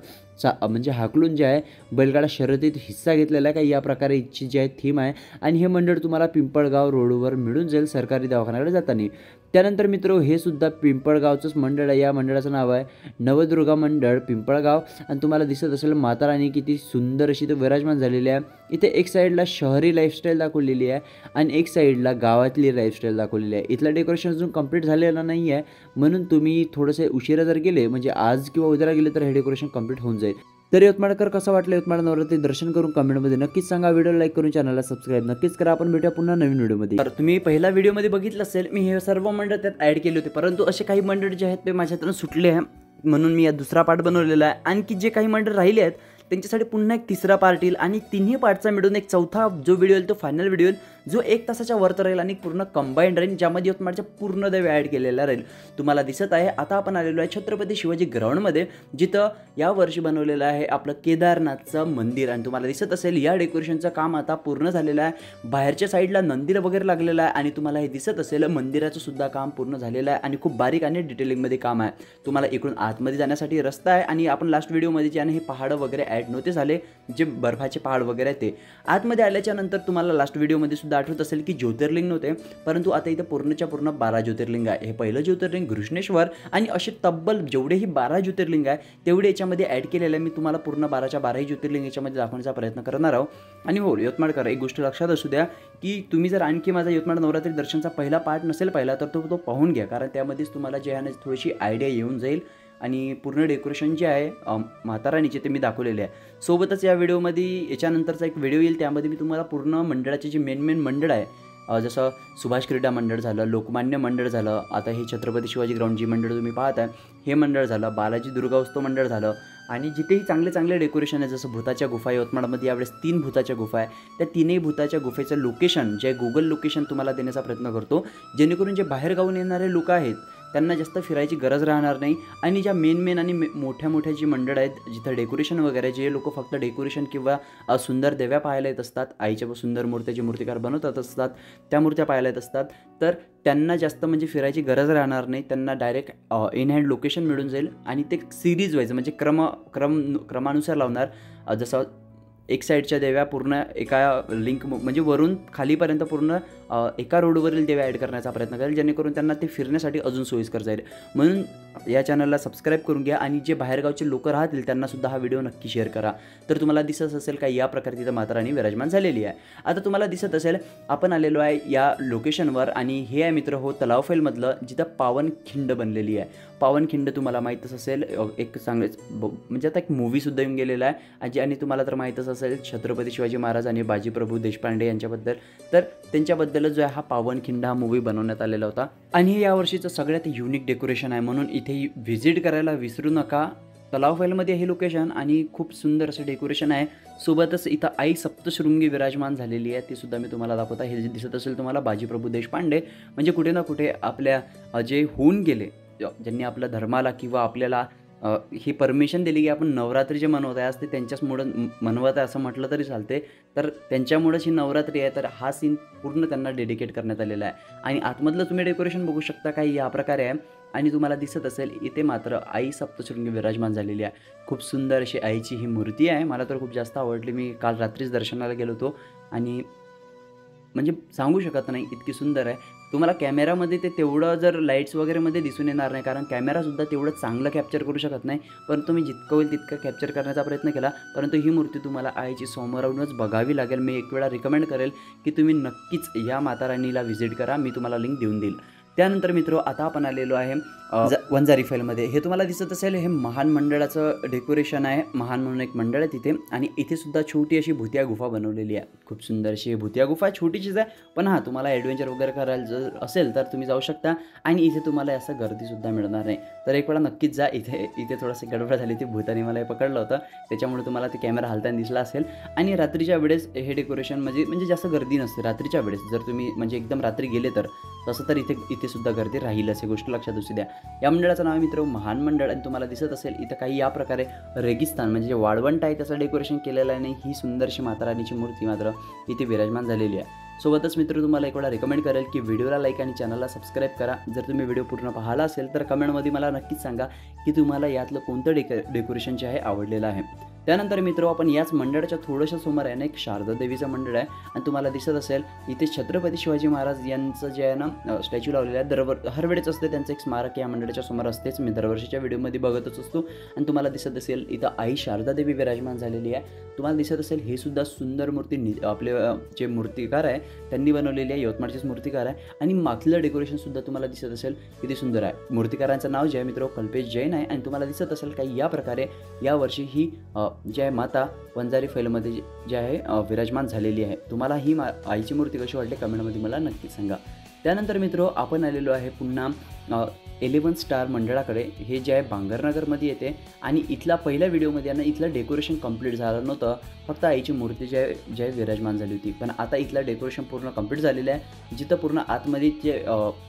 म्हणजे हाकलून जे आहे बैलगाडा शर्यतीत हिस्सा घेतलेला आहे. काही या प्रकारे इच्छी जी आहे थीम आहे आणि हे मंडळ तुम्हाला पिंपळगाव रोडवर मिळून जाईल सरकारी दवाखान्याकडे जाताना. त्यानंतर मित्र हे सुद्धा पिंपळगावचंच मंडळ आहे. या मंडळाचं नाव आहे नवदुर्गा मंडळ पिंपळगाव आणि तुम्हाला दिसत असेल माता राणी किती सुंदर अशी इथं विराजमान झालेली आहे. इथे एक साईडला शहरी लाईफस्टाईल दाखवलेली आहे आणि एक साईडला गावातली लाईफस्टाईल दाखवलेली आहे. इथलं डेकोरेशन अजून कंप्लीट झालेलं नाही आहे, म्हणून तुम्ही थोडंसं उशिरा जर गेले म्हणजे आज किंवा उद्याला गेले तर हे डेकोरेशन कंप्लीट होऊन जाईल. तर यवतमाळकर कसं वाटलं यवतमाळ नवरात्री दर्शन करून कमेंटमध्ये नक्कीच सांगा. व्हिडिओ लाईक करून चॅनलला सबस्क्राईब नक्कीच करा. आपण भेटूया पुन्हा नवीन व्हिडिओमध्ये. तर तुम्ही पहिला व्हिडिओमध्ये बघितलं असेल मी हे सर्व मंडळ त्यात ॲड केले होते, परंतु असे काही मंडळ जे आहेत ते माझ्यातून सुटले आहे म्हणून मी या दुसरा पार्ट बनवलेला आहे. आणखी जे काही मंडळ राहिले आहेत त्यांच्यासाठी पुन्हा एक तिसरा पार्ट येईल आणि तिन्ही पार्टचा मिळून एक चौथा जो व्हिडिओ येईल तो फायनल व्हिडिओ येईल जो 1 तासाच्या वरती राहील आणि पूर्ण कंबाईंड राहील, ज्यामध्ये यवतमाळच्या पूर्ण देव ॲड केलेला राहील. तुम्हाला दिसत आहे आता आपण आलेलो आहे छत्रपती शिवाजी ग्राउंडमध्ये, जिथं यावर्षी बनवलेलं आहे आपलं केदारनाथचं मंदिर. आणि तुम्हाला दिसत असेल या डेकोरेशनचं काम आता पूर्ण झालेलं आहे. बाहेरच्या साईडला मंदिर वगैरे लागलेलं आहे आणि तुम्हाला हे दिसत असेल मंदिराचं सुद्धा काम पूर्ण झालेलं आहे आणि खूप बारीक आणि डिटेलिंगमध्ये काम आहे. तुम्हाला इकडून आतमध्ये जाण्यासाठी रस्ता आहे आणि आपण लास्ट व्हिडिओमध्ये जे आहे हे पहाडं वगैरे ॲड नव्हते झाले, जे बर्फाचे पहाड वगैरे आहे ते आतमध्ये आल्याच्या नंतर तुम्हाला लास्ट व्हिडिओमध्ये सुद्धा आठवत असेल की ज्योतिर्लिंग नव्हते, परंतु आता इथं पूर्णच्या पूर्ण 12 ज्योतिर्लिंग आहे. हे पहिलं ज्योतिर्लिंग घृष्णेश्वर आणि असे तब्बल जेवढेही 12 ज्योतिर्लिंग आहे तेवढे याच्यामध्ये ॲड केलेलं आहे. मी तुम्हाला पूर्ण 12च्या 12ही ज्योतिर्लिंग याच्यामध्ये दाखवण्याचा प्रयत्न करणार आहोत. आणि हो यवतमाळकर एक गोष्ट लक्षात असू द्या की तुम्ही जर आणखी माझा यवतमाळ नवरात्री दर्शनचा पहिला पार्ट नसेल पाहिला तर तो पाहून घ्या, कारण त्यामध्येच तुम्हाला जे आहे थोडीशी आयडिया येऊन जाईल आणि पूर्ण डेकोरेशन जे आहे माता राणीचे ते मी दाखवलेले आहे. सोबतच या व्हिडिओमध्ये याच्यानंतरचा एक व्हिडिओ येईल, त्यामध्ये मी तुम्हाला पूर्ण मंडळाचे जे मेन मंडळ आहे जसं सुभाष क्रीडा मंडळ झालं, लोकमान्य मंडळ झालं, आता हे छत्रपती शिवाजी ग्राउंड जी मंडळ तुम्ही पाहत आहे हे मंडळ झालं, बालाजी दुर्गा उत्सव मंडळ झालं आणि जिथेही चांगले चांगले डेकोरेशन आहे जसं भूताच्या गुफा यवतमाळमध्ये यावेळेस 3 भूताच्या गुफा आहे. त्या 3ही भूताच्या गुफेचं लोकेशन जे गुगल लोकेशन तुम्हाला देण्याचा प्रयत्न करतो, जेणेकरून जे बाहेर गावून येणारे लोक आहेत त्यांना जास्त फिरायची गरज राहणार नाही. आणि ज्या मेन आणि मोठ्या जी मंडळ आहेत जिथं डेकोरेशन वगैरे जे लोक फक्त डेकोरेशन किंवा सुंदर देव्या पाहायला येत असतात, आईच्या सुंदर मूर्त्याची मूर्तिकार बनवत असतात त्या मूर्त्या पाहायला येत असतात, तर त्यांना जास्त म्हणजे फिरायची गरज राहणार नाही. त्यांना डायरेक्ट इन हँड लोकेशन मिळून जाईल आणि ते सिरीज वाईज म्हणजे क्रमानुसार लावणार. जसं एक साईडच्या देव्या पूर्ण एका लिंक म्हणजे वरून खालीपर्यंत पूर्ण एका रोडवरील देव्या ॲड करण्याचा प्रयत्न करेल, जेणेकरून त्यांना ते फिरण्यासाठी अजून सोयीस्कर जाईल. म्हणून या चॅनलला सबस्क्राईब करून घ्या आणि जे बाहेरगावचे लोक राहतील त्यांनासुद्धा हा व्हिडिओ नक्की शेअर करा. तर तुम्हाला दिसत असेल का या प्रकारे तिथं माता राणी विराजमान झालेली आहे. आता तुम्हाला दिसत असेल आपण आलेलो आहे या लोकेशनवर आणि हे आहे मित्र हो तलाव फैलमधलं जिथं पावनखिंड बनलेली आहे. पावनखिंड तुम्हाला माहीतच असेल, एक चांगलेच म्हणजे आता एक मूवीसुद्धा येऊन गेलेला आहे आणि तुम्हाला तर माहीतच असेल छत्रपती शिवाजी महाराज आणि बाजीप्रभू देशपांडे यांच्याबद्दल. तर त्यांच्याबद्दलच जो आहे हा पावनखिंड हा मूवी बनवण्यात आलेला होता आणि हे यावर्षीचं सगळ्यात युनिक डेकोरेशन आहे. म्हणून इथे व्हिजिट करायला विसरू नका. तलाव फैलमध्ये हे लोकेशन आणि खूप सुंदर असं डेकोरेशन आहे. सोबतच इथं आई सप्तशृंगी विराजमान झालेली आहे, ती सुद्धा मी तुम्हाला दाखवता. हे जे दिसत असेल तुम्हाला बाजीप्रभू देशपांडे म्हणजे कुठे ना कुठे आपल्या जे होऊन गेले, ज्यांनी आपल्या धर्माला किंवा आपल्याला ही परमिशन दिली की आपण नवरात्री जे मनवत आहे आज ते त्यांच्याचमुळं मनवत आहे असं म्हटलं तरी चालते. तर त्यांच्यामुळंच ही नवरात्री आहे. तर हा सीन पूर्ण त्यांना डेडिकेट करण्यात आलेला आहे आणि आतमधलं तुम्ही डेकोरेशन बघू शकता काही या प्रकारे आहे. आणि तुम्हाला दिसत असेल इथे मात्र आई सप्तशृंगी विराजमान झालेली आहे. खूप सुंदर अशी आईची ही मूर्ती आहे. मला तर खूप जास्त आवडली. मी काल रात्रीच दर्शनाला गेलो होतो आणि म्हणजे सांगू शकत नाही इतकी सुंदर आहे. तुम्हाला कॅमेरामध्ये ते तेवढं जर लाईट्स वगैरेमध्ये दिसून येणार नाही, कारण कॅमेरासुद्धा तेवढं चांगलं कॅप्चर करू शकत नाही. परंतु मी जितकं होईल तितकं कॅप्चर करण्याचा प्रयत्न केला. परंतु ही मूर्ती तुम्हाला आईची समोरूनच बघावी लागेल. मी एक वेळा रिकमेंड करेल की तुम्ही नक्कीच या माता राणीला व्हिजिट करा. मी तुम्हाला लिंक देऊन देईल. त्यानंतर मित्र आता आपण आलेलो आहे वंजारी फैलमध्ये. हे तुम्हाला दिसत असेल हे महान मंडळाचं डेकोरेशन आहे. महान म्हणून एक मंडळ आहे तिथे आणि इथे सुद्धा छोटी अशी भुतिया गुफा बनवलेली आहे. खूप सुंदर अशी भुतिया गुफा, छोटीशीच आहे पण हां तुम्हाला ॲडव्हेंचर वगैरे करायला जर असेल तर तुम्ही जाऊ शकता आणि इथे तुम्हाला असं गर्दीसुद्धा मिळणार नाही. तर एक वेळा नक्कीच जा. इथे थोडंसं गडबड झाली, ती भूतानी मला हे पकडलं होतं त्याच्यामुळे तुम्हाला ते कॅमेरा हलताना दिसला असेल. आणि रात्रीच्या वेळेस हे डेकोरेशन म्हणजे जास्त गर्दी नसते रात्रीच्या वेळेस. जर तुम्ही म्हणजे एकदम रात्री गेले तर तसं तर इथे सुद्धा गर्दी राहील अशी गोष्ट लक्षात असू द्या. या मंडळाचं नाव मित्र महान मंडळ आणि तुम्हाला दिसत असेल इथं काही या प्रकारे रेगिस्तान म्हणजे जे वाळवंट आहे त्याचं डेकोरेशन केलेलं आहे. आणि ही सुंदरशी माता राणीची मूर्ती मात्र इथे विराजमान झालेली आहे. सोबतच मित्र तुम्हाला एक वेळा रिकमेंड करेल की व्हिडिओला लाईक आणि चॅनलला सबस्क्राईब करा. जर तुम्ही व्हिडिओ पूर्ण पाहिला असेल तर कमेंटमध्ये मला नक्कीच सांगा की तुम्हाला यातलं कोणतं डेकोरेशन जे आहे आवडलेलं आहे. त्यानंतर मित्र आपण याच मंडळाच्या थोडंसं समोर आहे ना एक शारदा देवीचं मंडळ आहे आणि तुम्हाला दिसत असेल इथे छत्रपती शिवाजी महाराज यांचं जे आहे ना स्टॅच्यू लावलेलं आहे. हरवेळेस असते त्यांचं एक स्मारक या मंडळाच्या समोर असतेच. मी दरवर्षीच्या व्हिडिओमध्ये बघतच असतो. आणि तुम्हाला दिसत असेल इथं आई शारदा देवी विराजमान झालेली आहे. तुम्हाला दिसत असेल हे सुद्धा सुंदर मूर्ती आपले जे मूर्तिकार आहे त्यांनी बनवलेली आहे. यवतमाळचेच मूर्तिकार आहे आणि मागलं डेकोरेशनसुद्धा तुम्हाला दिसत असेल किती सुंदर आहे. मूर्तिकारांचं नाव जे आहे मित्र कल्पेश जैन आहे. आणि तुम्हाला दिसत असेल काही या प्रकारे यावर्षी ही जी आहे माता वंजारी फैलमध्ये जी आहे विराजमान झालेली आहे. तुम्हाला ही आईची मूर्ती कशी वाटली कमेंटमध्ये मला नक्की सांगा. त्यानंतर मित्र आपण आलेलो आहे पुन्हा 11 स्टार मंडळाकडे. हे जे आहे बांगरनगरमध्ये येते आणि इथला पहिल्या व्हिडिओमध्ये ना इथलं डेकोरेशन कंप्लीट झालं नव्हतं, फक्त आईची मूर्ती जी आहे विराजमान झाली होती. पण आता इथलं डेकोरेशन पूर्ण कंप्लीट झालेलं आहे. जिथं पूर्ण आतमध्ये जे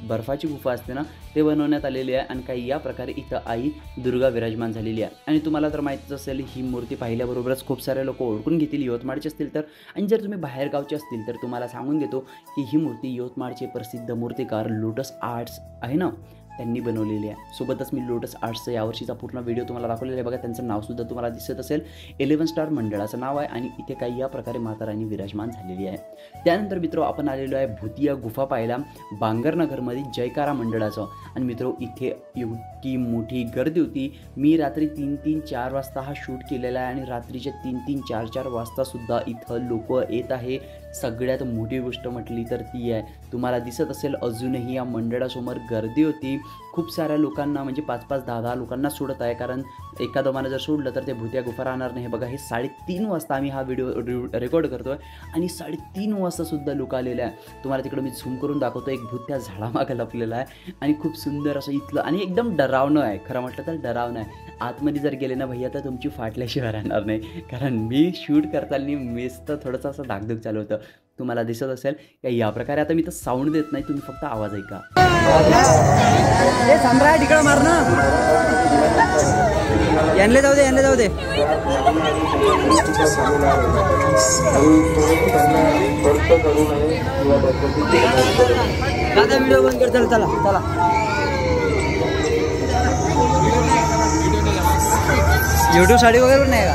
बर्फाची गुफा असते ना ते बनवण्यात आलेली आहे आणि काही या प्रकारे इथं आई दुर्गा विराजमान झालेली आहे. आणि तुम्हाला तर माहीतच असेल ही मूर्ती पाहिल्याबरोबरच खूप सारे लोक ओळखून घेतील यवतमाळचे असतील तर. आणि जर तुम्ही बाहेरगावचे असतील तर तुम्हाला सांगून देतो की ही मूर्ती यवतमाळचे प्रसिद्ध मूर्तिकार लोटस आर्ट्स आहे ना त्यांनी बनवलेली आहे. सोबतच मी लोटस आर्ट्सचं यावर्षीचा पूर्ण व्हिडिओ तुम्हाला दाखवलेला आहे. बघा त्यांचं नावसुद्धा तुम्हाला दिसत असेल 11 स्टार मंडळाचं नाव आहे आणि इथे काही या प्रकारे माता राणी विराजमान झालेली आहे. त्यानंतर मित्र आपण आलेलो आहे भुतिया गुफा पाहायला बांगरनगरमध्ये जयकारा मंडळाचं. आणि मित्र इथे इतकी मोठी गर्दी होती. मी रात्री 3-4 वाजता हा शूट केलेला आहे आणि रात्रीचे 3-4 वाजतासुद्धा इथं लोक येत आहे. सगळ्यात मोठी गोष्ट म्हटली तर ती आहे तुम्हाला दिसत असेल अजूनही या मंडळासमोर गर्दी होती. खूप साऱ्या लोकांना म्हणजे 5-5, 10-10 लोकांना सोडत आहे, कारण एका दोमानं जर सोडलं तर ते भुतिया गुफा राहणार नाही. बघा हे 3:30 वाजता आम्ही हा व्हिडिओ रेकॉर्ड करतो आहे आणि 3:30 वाजतासुद्धा लोक आलेले आहे. तुम्हाला तिकडं मी झूम करून दाखवतो. एक भूत त्या झाडामागं लपलेला आहे आणि खूप सुंदर असं इथलं आणि एकदम डरावणं आहे. खरं म्हटलं तर डरावणं आहे. आतमध्ये जर गेले ना भैया तर तुमची फाटल्याशिवाय राहणार नाही, कारण मी शूट करताना मीच तर थोडंसं असं धाकधूक चालू होतं. तुम्हाला दिसत असेल की या प्रकारे आता मी तर साऊंड देत नाही, तुम्ही फक्त आवाज ऐका. तिकडं मार ना, यांना जाऊ दे. दादा व्हिडिओ बंद कर. चला YouTube साठी वगैरे नाही का?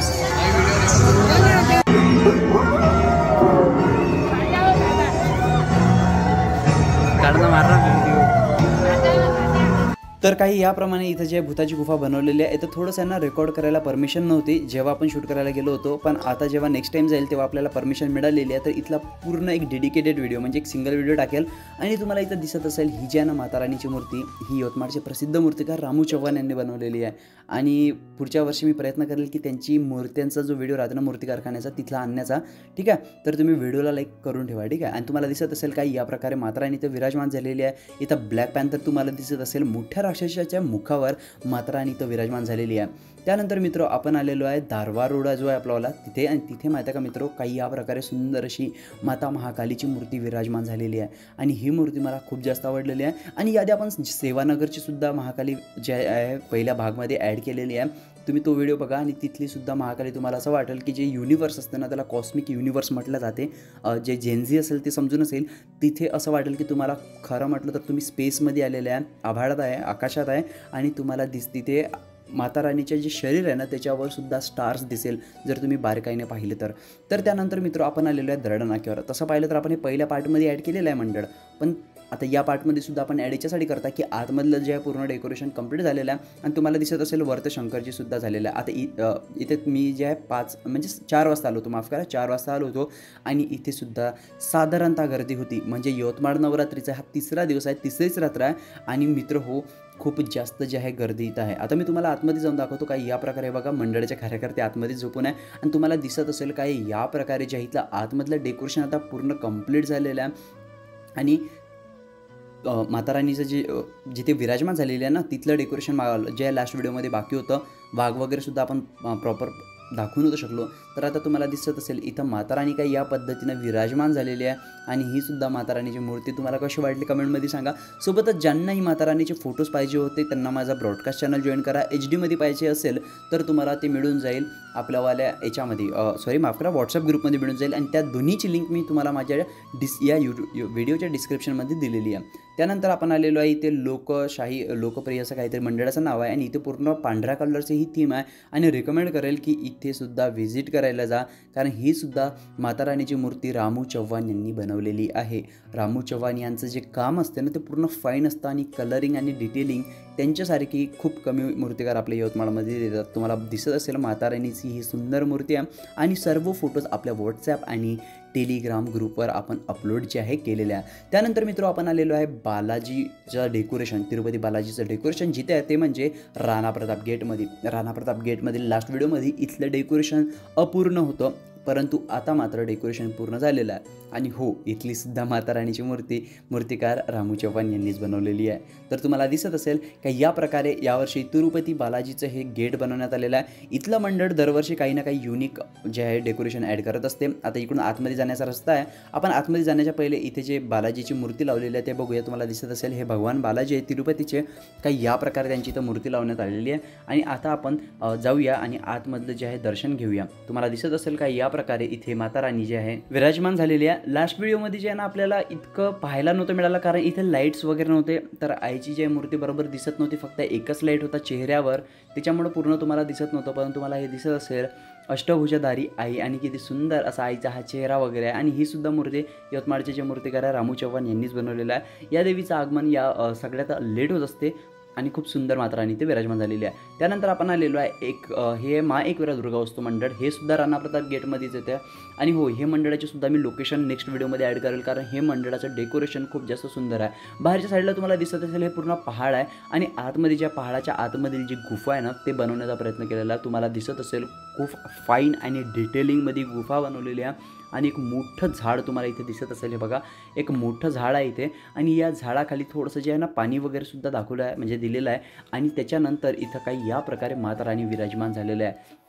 तर काही याप्रमाणे इथं जे भूताची गुफा बनवलेली आहे, इथं थोडंसं ना रेकॉर्ड करायला परमिशन नव्हती जेव्हा आपण शूट करायला गेलो होतो, पण आता जेव्हा नेक्स्ट टाइम जाईल तेव्हा आपल्याला परमिशन मिळालेली आहे. तर इथला पूर्ण एक डेडिकेटेड व्हिडिओ म्हणजे एक सिंगल व्हिडिओ टाकेल. आणि तुम्हाला इथं दिसत असेल ही जी आहे ना माता राणीची मूर्ती, ही यवतमाळचे प्रसिद्ध मूर्तिकार रामू चव्हाण यांनी बनवलेली आहे. आणि पुढच्या वर्षी मी प्रयत्न करेल की त्यांची मूर्त्यांचा जो व्हिडिओ राहतो ना मूर्ती कारखान्याचा तिथला आणण्याचा, ठीक आहे. तर तुम्ही व्हिडिओला लाईक करून ठेवा, ठीक आहे. आणि तुम्हाला दिसत असेल काही या प्रकारे माता राणी इथं विराजमान झालेली आहे. इथं ब्लॅक पॅन्थर तुम्हाला दिसत असेल, मोठ्या राक्षसाच्या मुखावर माता राणी इथं विराजमान झालेली आहे. त्यानंतर मित्र आपण आलेलो आहे दारवा रोडा जो आहे आपल्याला तिथे, आणि तिथे माहिती आहे का मित्र काही या प्रकारे सुंदर अशी माता महाकालीची मूर्ती विराजमान झालेली आहे. आणि ही मूर्ती मला खूप जास्त आवडलेली आहे. आणि यादी आपण सेवानगरची सुद्धा महाकाली जी आहे पहिल्या भागमध्ये ॲड केलेली आहे. तुम्ही तो व्हिडिओ बघा आणि तिथली सुद्धा महाकाली तुम्हाला असं वाटेल की जे युनिवर्स असतं ना त्याला कॉस्मिक युनिवर्स म्हटलं जाते, जे जेन्झी असेल ते समजून असेल, तिथे असं वाटेल की तुम्हाला खरं म्हटलं तर तुम्ही स्पेसमध्ये आलेले आहे, आभाळात आहे, आकाशात आहे. आणि तुम्हाला तिथे माता राणीचे जे शरीर आहे ना त्याच्यावर सुद्धा स्टार्स दिसेल जर तुम्ही बारकाईने पाहिलं तर. त्यानंतर मित्र आपण आलेलो आहे दरड नाक्यावर. तसं पाहिलं तर आपण हे पहिल्या पार्टमध्ये ॲड केलेलं आहे मंडळ, पण आता या पार्टमध्ये सुद्धा आपण ॲड याच्यासाठी करता की आतमधलं जे आहे पूर्ण डेकोरेशन कंप्लीट झालेलं आहे. आणि तुम्हाला दिसत असेल वरतं शंकरजी सुद्धा झालेलं आहे. आता इथे मी जे आहे 4 वाजता आलो होतो, माफ करा 4 वाजता आलो होतो. आणि इथे सुद्धा साधारणतः गर्दी होती. म्हणजे यवतमाळ नवरात्रीचा हा 3रा दिवस आहे, 3रीच रात्र आहे. आणि मित्र हो खूप जास्त जे आहे गर्दी इथं आहे. आता मी तुम्हाला आतमध्ये जाऊन दाखवतो काय या प्रकारे बघा मंडळाचे कार्यकर्ते आतमध्ये झोपून आहे. आणि तुम्हाला दिसत असेल काय या प्रकारे जे इथलं आतमधलं डेकोरेशन आता पूर्ण कंप्लीट झालेलं आहे. आणि माता राणीचं जिथे विराजमान झालेलं आहे ना तिथलं डेकोरेशन जे लास्ट व्हिडिओमध्ये बाकी होतं, वाघ वगैरे सुद्धा आपण प्रॉपर दाखवू नव्हतं शकलो. तर आता तुम्हाला दिसत असेल इथं माता राणी काही या पद्धतीनं विराजमान झालेली आहे. आणि ही सुद्धा माता राणीची मूर्ती तुम्हाला कशी वाटली कमेंटमध्ये सांगा. सोबतच ज्यांना ही माता राणीचे फोटोज पाहिजे होते त्यांना माझा ब्रॉडकास्ट चॅनल जॉईन करा. HD पाहिजे असेल तर तुम्हाला ते मिळून जाईल आपल्यावाल्या याच्यामध्ये, माफ करा व्हॉट्सअप ग्रुपमध्ये मिळून जाईल. आणि त्या दोन्हीची लिंक मी तुम्हाला माझ्या या व्हिडिओच्या डिस्क्रिप्शनमध्ये दिलेली आहे. त्यानंतर आपण आलेलो आहे इथे लोकप्रिय असं काहीतरी मंडळाचं नाव आहे. आणि इथे पूर्ण पांढऱ्या कलरची ही थीम आहे. आणि रिकमेंड करेल की इथे सुद्धा व्हिजिट करायला जा, कारण ही सुद्धा माता राणीची मूर्ती रामू चव्हाण यांनी बनवलेली आहे. रामू चव्हाण यांचं जे काम असते ना ते पूर्ण फाईन असतं. आणि कलरिंग आणि डिटेलिंग त्यांच्यासारखी खूप कमी मूर्तिकार आपल्या यवतमाळमध्ये देतात. तुम्हाला दिसत असेल माता राणीची ही सुंदर मूर्ती आहे. आणि सर्व फोटोज आपल्या व्हॉट्सॲप आणि टेलिग्राम ग्रुपवर आपण अपलोड जे आहे केलेले आहे. त्यानंतर मित्र आपण आलेलो आहे बालाजीचं डेकोरेशन, तिरुपती बालाजीचं डेकोरेशन जिथे आहे ते म्हणजे राणा प्रताप गेटमध्ये. राणा प्रताप गेटमधील लास्ट व्हिडिओमध्ये इथलं डेकोरेशन अपूर्ण होतं, परंतु आता मात्र डेकोरेशन पूर्ण झालेलं आहे. आणि हो इथली सुद्धा माता राणीची मूर्तिकार रामू चव्हाण यांनीच बनवलेली आहे. तर तुम्हाला दिसत असेल का या प्रकारे यावर्षी तिरुपती बालाजीचं हे गेट बनवण्यात आलेलं आहे. इथलं मंडळ दरवर्षी काही ना काही युनिक जे आहे डेकोरेशन ॲड करत असते. आता इकडून आतमध्ये जाण्याचा रस्ता आहे. आपण आतमध्ये जाण्याच्या पहिले इथे जे बालाजीची मूर्ती लावलेली आहे ते बघूया. तुम्हाला दिसत असेल हे भगवान बालाजी आहे तिरुपतीचे. काही या प्रकारे त्यांची इथं मूर्ती लावण्यात आलेली आहे. आणि आता आपण जाऊया आणि आतमधलं जे आहे दर्शन घेऊया. तुम्हाला दिसत असेल का या प्रकारे इथे माता राणी जी आहे विराजमान झालेली आहे. लास्ट व्हिडिओमध्ये जे आहे ना आपल्याला इतकं पाहायला नव्हतं मिळालं, कारण इथे लाईट्स वगैरे नव्हते. तर आईची जी मूर्ती बरोबर दिसत नव्हती, फक्त एकच लाईट होता चेहऱ्यावर, त्याच्यामुळं पूर्ण तुम्हाला दिसत नव्हतं. परंतु तुम्हाला हे दिसत असेल अष्टभुजाधारी आई आणि किती सुंदर असा आईचा हा चेहरा वगैरे आहे. आणि ही सुद्धा मूर्ती यवतमाळचे जे मूर्तिकार आहे रामू चव्हाण यांनीच बनवलेलं आहे. या देवीचं आगमन या सगळ्यात लेट होत असते. आणि खूप सुंदर माता राणी ते विराजमान झालेली आहे. त्यानंतर आपण आलेलो आहे हे एकविरा दुर्गा वस्तू मंडळ, हे सुद्धा राणा प्रताप गेटमध्येच येते. आणि हो हे मंडळाचे सुद्धा मी लोकेशन नेक्स्ट व्हिडिओमध्ये ॲड करेल, कारण हे मंडळाचं डेकोरेशन खूप जास्त सुंदर आहे. बाहेरच्या साईडला तुम्हाला दिसत असेल हे पूर्ण पहाड आहे. आणि आतमध्ये ज्या पहाडाच्या आतमधील जी गुफा आहे ना ते बनवण्याचा प्रयत्न केलेला तुम्हाला दिसत असेल. खूप फाईन आणि डिटेलिंगमध्ये गुफा बनवलेली आहे. आणि एक मोठं झाड तुम्हाला इथे दिसत असेल, हे बघा एक मोठं झाड आहे इथे. आणि या झाडाखाली थोडंसं जे आहे ना पाणी वगैरे सुद्धा दाखवलं आहे, म्हणजे दिलेलं आहे. आणि त्याच्यानंतर इथं काही या प्रकारे माता राणी विराजमान झालेलं आहे.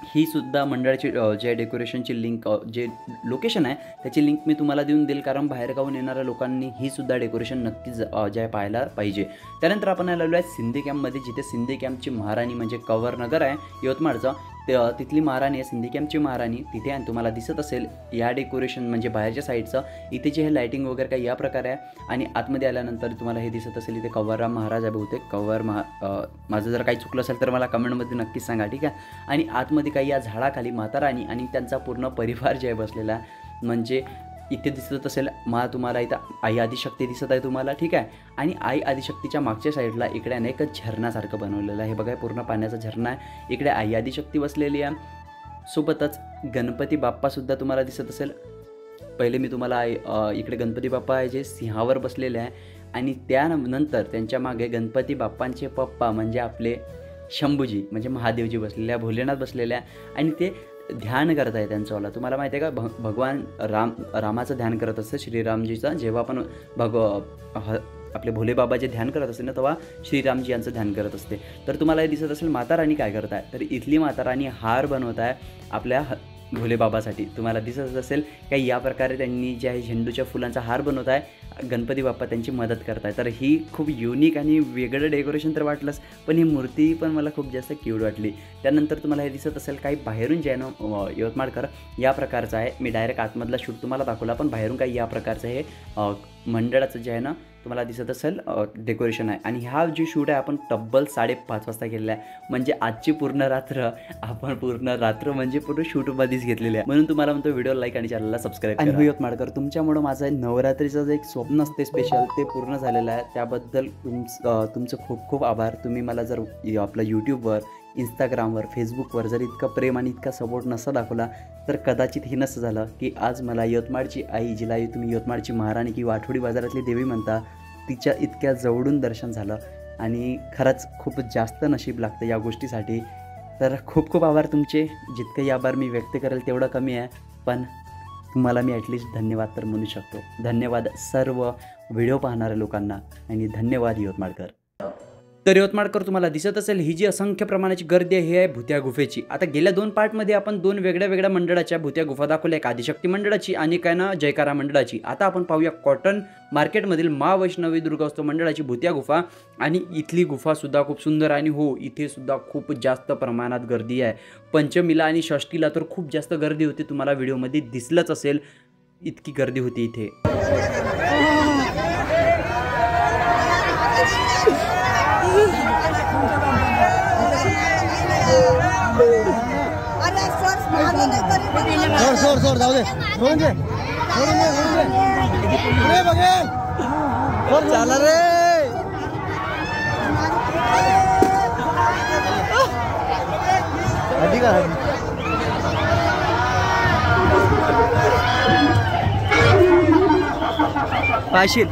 ही सुद्धा मंडळाची जे डेकोरेशनची लिंक, जे लोकेशन आहे त्याची लिंक मी तुम्हाला देऊन देईल, कारण बाहेरगावून येणाऱ्या लोकांनी ही सुद्धा डेकोरेशन नक्कीच जे आहे पाहायला पाहिजे. त्यानंतर आपण आलेलो आहे सिंधी कॅम्पमध्ये, जिथे सिंधी कॅम्पची महाराणी म्हणजे कव्हरनगर आहे यवतमाळचा, तिथली महाराणी आहे, सिंधी कॅम्पची महाराणी तिथे आहे. तुम्हाला दिसत असेल या डेकोरेशन म्हणजे बाहेरच्या साईडचं इथे जे हे लाईटिंग वगैरे काही या प्रकारे आहे. आणि आतमध्ये आल्यानंतर तुम्हाला हे दिसत असेल इथे कंवरराम महाराज आहे बहुतेक. माझं जर काही चुकलं असेल तर मला कमेंटमध्ये नक्कीच सांगा, ठीक आहे. आणि आतमध्ये काही या झाडाखाली माता राणी आणि त्यांचा पूर्ण परिवार जे आहे बसलेला, म्हणजे इथे दिसत असेल तुम्हाला इथं आई आदिशक्ती दिसत आहे तुम्हाला, ठीक आहे. आणि आई आदिशक्तीच्या मागच्या साईडला इकडे अनेक झरणासारखं बनवलेलं आहे. हे बघा पूर्ण पाण्याचा झरणा आहे. इकडे आई आदिशक्ती बसलेली आहे. सोबतच गणपती बाप्पासुद्धा तुम्हाला दिसत असेल. पहिले मी तुम्हाला इकडे गणपती बाप्पा आहे जे सिंहावर बसलेले आहे आणि त्यानंतर त्यांच्या मागे गणपती बाप्पांचे पप्पा म्हणजे आपले शंभूजी म्हणजे महादेवजी बसलेले आहे, भोलेनाथ बसलेले आहे आणि ते ध्यान करत आहे त्यांचंवाला. तुम्हाला माहिती आहे का भगवान रामाचं ध्यान करत असतं, श्रीरामजीचं. जेव्हा आपण आपले भोले बाबा जे ध्यान करत असते ना तेव्हा श्रीरामजी यांचं ध्यान करत असते. तर तुम्हाला हे दिसत असेल माता राणी काय करत आहे, तर इथली माता राणी हार बनवत आहे आपल्या भोले बाबासाठी. तुम्हाला दिसत असेल काही या प्रकारे त्यांनी जे आहे झेंडूच्या फुलांचा हार बनवत आहे, गणपती बाप्पा त्यांची मदत करत आहे. तर ही खूप युनिक आणि वेगळं डेकोरेशन तर वाटलंच, पण ही मूर्ती पण मला खूप जास्त क्यूट वाटली. त्यानंतर तुम्हाला हे दिसत असेल काही बाहेरून जे आहे ना यवतमाळकर या प्रकारचं आहे. मी डायरेक्ट आतमधला शूट तुम्हाला दाखवला, पण बाहेरून काही या प्रकारचं हे मंडळाचं जे आहे ना तुम्हाला दिसत असेल डेकोरेशन आहे. आणि हा जो शूट आहे आपण तब्बल 5:30 वाजता केलेला आहे. म्हणजे आजची पूर्ण रात्र आपण म्हणजे पूर्ण शूटमध्येच घेतलेली आहे. म्हणून तुम्हाला म्हणतो व्हिडिओ लाईक आणि चॅनलला सबस्क्राईब करा. आणि यवतमाळकर तुमच्यामुळं माझं नवरात्रीचं जे एक स्वप्न असते स्पेशल ते पूर्ण झालेलं आहे. त्याबद्दल तुमचं खूप खूप आभार. तुम्ही मला जर आपलं यूट्यूबवर, इंस्टाग्रामवर, फेसबुकवर जर इतकं प्रेम आणि इतका सपोर्ट नसता दाखवला तर कदाचित हे नसं झालं की आज मला यवतमाळची आई, जिला तुम्ही यवतमाळची महाराणी किंवा आठवडी बाजारातली देवी म्हणता, तिच्या इतक्या जवळून दर्शन झालं. आणि खरंच खूप जास्त नशीब लागतं या गोष्टीसाठी. तर खूप खूप आभार तुमचे. जितके आभार मी व्यक्त करेल तेवढं कमी आहे, पण तुम्हाला मी ॲटलिस्ट धन्यवाद तर म्हणू शकतो. धन्यवाद सर्व व्हिडिओ पाहणाऱ्या लोकांना आणि धन्यवाद यवतमाळकर. तर यवतमाळकर तुम्हाला दिसत असेल ही जी असंख्य प्रमाणाची गर्दी आहे ही आहे भूत्या गुफेची. आता गेल्या 2 पार्टमध्ये आपण 2 वेगळ्या मंडळाच्या भूत्या गुफा दाखवल्या, एक आदिशक्ती मंडळाची आणि काय ना जयकारा मंडळाची. आता आपण पाहूया कॉटन मार्केटमधील वैष्णवी दुर्गोत्सव मंडळाची भूत्या गुफा. आणि इथली गुफासुद्धा खूप सुंदर आणि हो इथे सुद्धा खूप जास्त प्रमाणात गर्दी आहे. पंचमीला आणि षष्टीला तर खूप जास्त गर्दी होती, तुम्हाला व्हिडिओमध्ये दिसलंच असेल इतकी गर्दी होती इथे. सोड जाऊ दे, सोडून दे, सोडून दे, सोडून दे. बघेल चाला रे. हदी का पाशील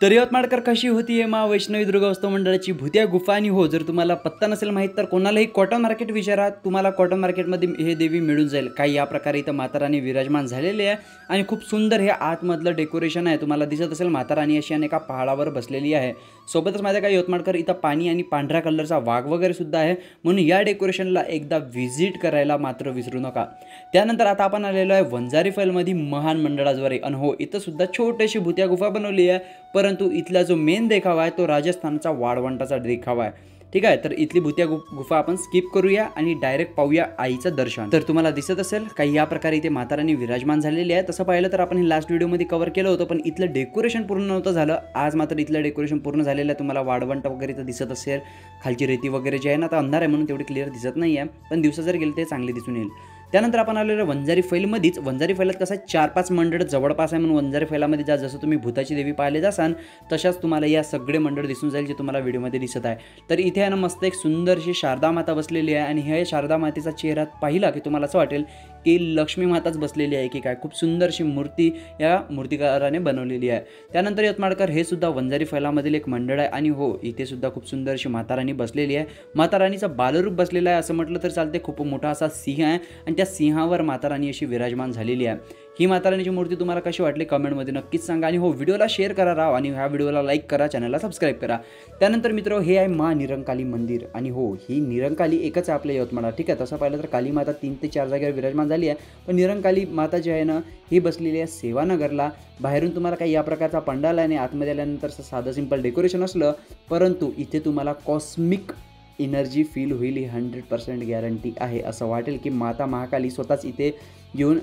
तर यवतमाळकर कशी होती मा वैष्णवी दुर्गोत्सव मंडळाची भुतिया गुफा. आणि हो, जर तुम्हाला पत्ता नसेल माहीत तर कोणालाही कॉटन मार्केट विचारा, तुम्हाला कॉटन मार्केटमध्ये हे देवी मिळून जाईल. काही या प्रकारे इथं माता राणी विराजमान झालेली आहे आणि खूप सुंदर हे आतमधलं डेकोरेशन आहे. तुम्हाला दिसत असेल माता राणी अशी एका पहाडावर बसलेली आहे. सोबतच माझ्या काय यवतमाळकर इथं पाणी आणि पांढऱ्या कलरचा वाघ वगैरे सुद्धा आहे, म्हणून या डेकोरेशनला एकदा व्हिजिट करायला मात्र विसरू नका. त्यानंतर आता आपण आलेलो आहे वंजारी फैलमध्ये महान मंडळाद्वारे. आणि हो, इथं सुद्धा छोटीशी भुतिया गुफा बनवली आहे, परंतु इथला जो मेन देखावा आहे तो राजस्थानचा वाळवंटाचा देखावा आहे. ठीक आहे, तर इथली भुतिया गुफा आपण स्किप करूया आणि डायरेक्ट पाहूया आईचं दर्शन. तर तुम्हाला दिसत असेल काही या प्रकारे इथे माता राणी विराजमान झालेली आहे. तसं पाहिलं तर आपण हे लास्ट व्हिडिओमध्ये कव्हर केलं होतं, पण इथलं डेकोरेशन पूर्ण नव्हतं झालं. आज मात्र इथलं डेकोरेशन पूर्ण झालेलं आहे. तुम्हाला वाळवंट वगैरे तर दिसत असेल, खालची रेती वगैरे जी आहे ना, आता अंधार आहे म्हणून तेवढी क्लिअर दिसत नाही आहे, पण दिवसा जर गेले ते चांगले दिसून येईल. त्यानंतर आपण आलेलो वंजारी फैलमध्येच. वंजारी फैलात कसं 4-5 मंडळ जवळपास आहे, म्हणून वंजारी फैलामध्ये जा, जसं तुम्ही भूताची देवी पाहिले जासान तशाच तुम्हाला या सगळे मंडळ दिसून जाईल जे तुम्हाला व्हिडिओमध्ये दिसत आहे. तर इथे आहे ना मस्त एक सुंदरशी शारदा माता बसलेली आहे आणि हे शारदा मातेचा चेहरा पाहिला की तुम्हाला असं वाटेल की लक्ष्मी माताच बसलेली आहे की काय. खूप सुंदरशी मूर्ती या मूर्तिकाराने बनवलेली आहे. त्यानंतर यवतमाळकर हे सुद्धा वंजारी फैलामधील एक मंडळ आहे. आणि हो, इथे सुद्धा खूप सुंदरशी माता राणी बसलेली आहे. माता राणीचं बालरूप बसलेलं आहे असं म्हटलं तर चालते. खूप मोठा असा सिंह आहे आणि त्या सिंहावर माता राणी अशी विराजमान झालेली आहे. ही माता राणीची मूर्ती तुम्हाला कशी वाटली कमेंटमध्ये नक्कीच सांगा. आणि हो, व्हिडिओला शेअर करा राव आणि ह्या व्हिडिओला लाईक करा, चॅनलला सबस्क्राईब करा. त्यानंतर मित्र हे आहे मा निरंकाली मंदिर. आणि हो, ही निरंकाली एकच आहे आपल्या यवतमाळात. ठीक आहे, तसं पाहिलं तर काली माता 3 ते 4 जागेवर विराजमान झाली आहे, पण निरंकाली माता जी आहे ना ही बसलेली आहे सेवानगरला. बाहेरून तुम्हाला काही या प्रकारचा पंडाल आहे आणि आतमध्ये आल्यानंतर साधं सिंपल डेकोरेशन असलं, परंतु इथे तुम्हाला कॉस्मिक एनर्जी फील होईल ही 100% गॅरंटी आहे. असं वाटेल की माता महाकाली स्वतःच इथे येऊन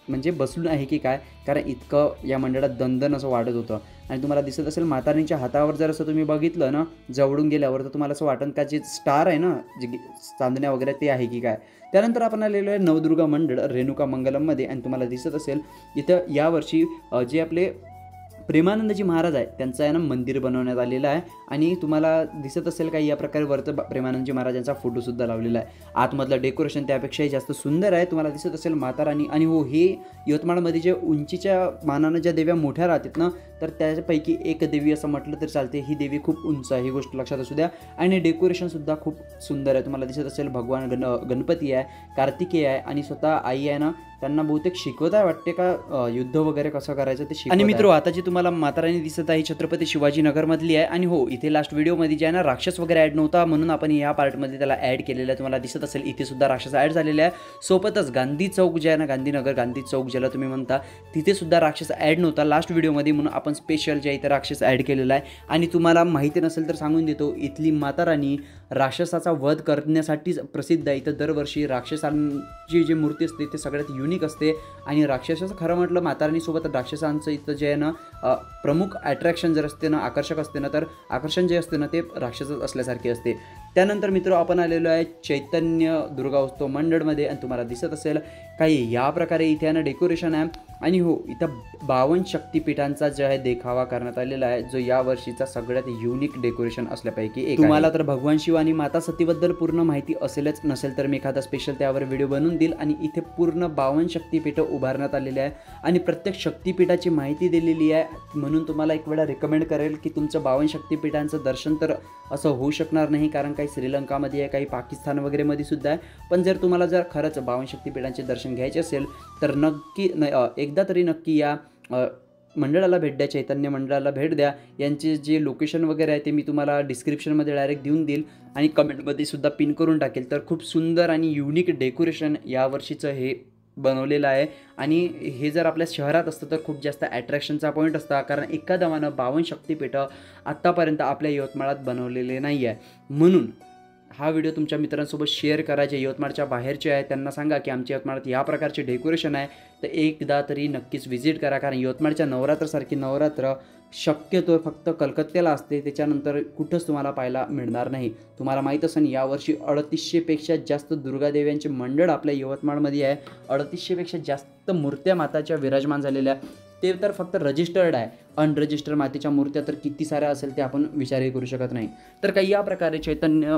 म्हणजे बसून आहे की काय, कारण इतकं या मंडळात दणदण असं वाटत होतं. आणि तुम्हाला दिसत असेल माता राणीच्या हातावर जर असं तुम्ही बघितलं ना जवळून गेल्यावर, तर तुम्हाला असं वाटतं का जे स्टार आहे ना, जे चांदण्या वगैरे ते आहे की काय. त्यानंतर आपण आलेलो आहे नवदुर्गा मंडळ रेणुका मंगलममध्ये. आणि तुम्हाला दिसत असेल इथं यावर्षी जे आपले प्रेमानंदजी महाराज आहे त्यांचं आहे ना मंदिर बनवण्यात आलेलं आहे. आणि तुम्हाला दिसत असेल काही या प्रकारे वरतं प्रेमानंदजी महाराजांचा फोटोसुद्धा लावलेला आहे. आतमधलं डेकोरेशन त्यापेक्षाही जास्त सुंदर आहे. तुम्हाला दिसत असेल माता राणी. आणि हो, हे यवतमाळमध्ये जे उंचीच्या मानानं ज्या देव्या मोठ्या राहतात ना, तर त्यापैकी एक देवी असं म्हटलं तर चालते. ही देवी खूप उंच आहे, ही गोष्ट लक्षात असू द्या. आणि डेकोरेशनसुद्धा खूप सुंदर आहे. तुम्हाला दिसत असेल भगवान गणपती आहे, कार्तिकेय आहे आणि स्वतः आई आहे ना त्यांना बहुतेक शिकवत आहे वाटते का युद्ध वगैरे कसं करायचं ते शिकवत. आणि मित्र आता जी तुम्हाला माता राणी दिसत आहे छत्रपती शिवाजीनगरमधली आहे. आणि हो, इथे लास्ट व्हिडिओमध्ये जे आहे ना राक्षस वगैरे ॲड नव्हता, म्हणून आपण या पार्टमध्ये त्याला ॲड केलेलं आहे. तुम्हाला दिसत असेल इथे सुद्धा राक्षस ॲड झालेले आहे. सोबतच गांधी चौक जे आहे ना, गांधीनगर गांधी चौक ज्याला तुम्ही म्हणता, तिथे सुद्धा राक्षस ॲड नव्हता लास्ट व्हिडिओमध्ये, म्हणून आपण स्पेशल जे इथे राक्षस ॲड केलेला आहे. आणि तुम्हाला माहिती नसेल तर सांगून देतो, इथली माता राणी राक्षसाचा वध करण्यासाठीच प्रसिद्ध आहे. इथं दरवर्षी राक्षसांची जी मूर्ती असते ते सगळ्यात युनिक असते. आणि राक्षसाचं खरं म्हटलं माता राणीसोबत राक्षसांचं इथं जे आहे ना प्रमुख अट्रॅक्शन जर असते ना, आकर्षक असते ना, तर आकर्षण जे असते ना ते राक्षसच असल्यासारखे असते. त्यानंतर मित्र आपण आलेलो आहे चैतन्य दुर्गोत्सव मंडळमध्ये. आणि तुम्हाला दिसत असेल काही या प्रकारे इथे ना डेकोरेशन आहे. आणि हो, इथं 52 शक्तिपीठांचा जो आहे देखावा करण्यात आलेला आहे, जो या वर्षीचा सगळ्यात युनिक डेकोरेशन असल्यापैकी एक. तुम्हाला तर भगवान शिव आणि माता सतीबद्दल पूर्ण माहिती असेलच, नसेल तर मी एखादा स्पेशल त्यावर व्हिडिओ बनवून देईल. आणि इथे पूर्ण 52 शक्तिपीठं उभारण्यात आलेली आहे आणि प्रत्येक शक्तिपीठाची माहिती दिलेली आहे. म्हणून तुम्हाला एक वेळा रिकमेंड करेल की तुमचं 52 शक्तिपीठांचं दर्शन तर असं होऊ शकणार नाही, कारण काही श्रीलंकामध्ये आहे, काही पाकिस्तान वगैरेमध्ये सुद्धा आहे. पण जर तुम्हाला जर खरंच 52 शक्तिपीठांचे दर्शन घ्यायचे असेल तर नक्की एकदा तरी नक्की या मंडळाला भेट द्या, चैतन्य मंडळाला भेट द्या. यांचे जे लोकेशन वगैरे आहे ते मी तुम्हाला डिस्क्रिप्शनमध्ये डायरेक्ट देऊन देईल आणि कमेंटमध्ये सुद्धा पिन करून टाकेल. तर खूप सुंदर आणि युनिक डेकोरेशन यावर्षीचं हे बनवलेलं आहे. आणि हे जर आपल्या शहरात असतं तर खूप जास्त ॲट्रॅक्शनचा पॉईंट असता, कारण एका दमानं 52 शक्तिपीठं आत्तापर्यंत आपल्या यवतमाळात बनवलेले नाही आहे. म्हणून हा व्हिडिओ तुमच्या मित्रांसोबत शेअर करा, जे यवतमाळच्या बाहेरचे आहे त्यांना सांगा की आमच्या यवतमाळात या प्रकारचे डेकोरेशन आहे, तर एकदा तरी नक्कीच व्हिजिट करा. कारण यवतमाळच्या नवरात्रसारखी नवरात्र शक्यतो फक्त कलकत्त्याला असते, त्याच्यानंतर कुठंच तुम्हाला पाहायला मिळणार नाही. तुम्हाला माहीत असेल यावर्षी 3800पेक्षा जास्त दुर्गादेव्यांचे मंडळ आपल्या यवतमाळमध्ये आहे. 3800पेक्षा जास्त मूर्त्या माताच्या विराजमान झालेल्या, ते तर फक्त रजिस्टर्ड आहे. अनरजिस्टर मातीच्या मूर्त्या तर किती साऱ्या असेल ते आपण विचारही करू शकत नाही. तर काही या प्रकारे चैतन्य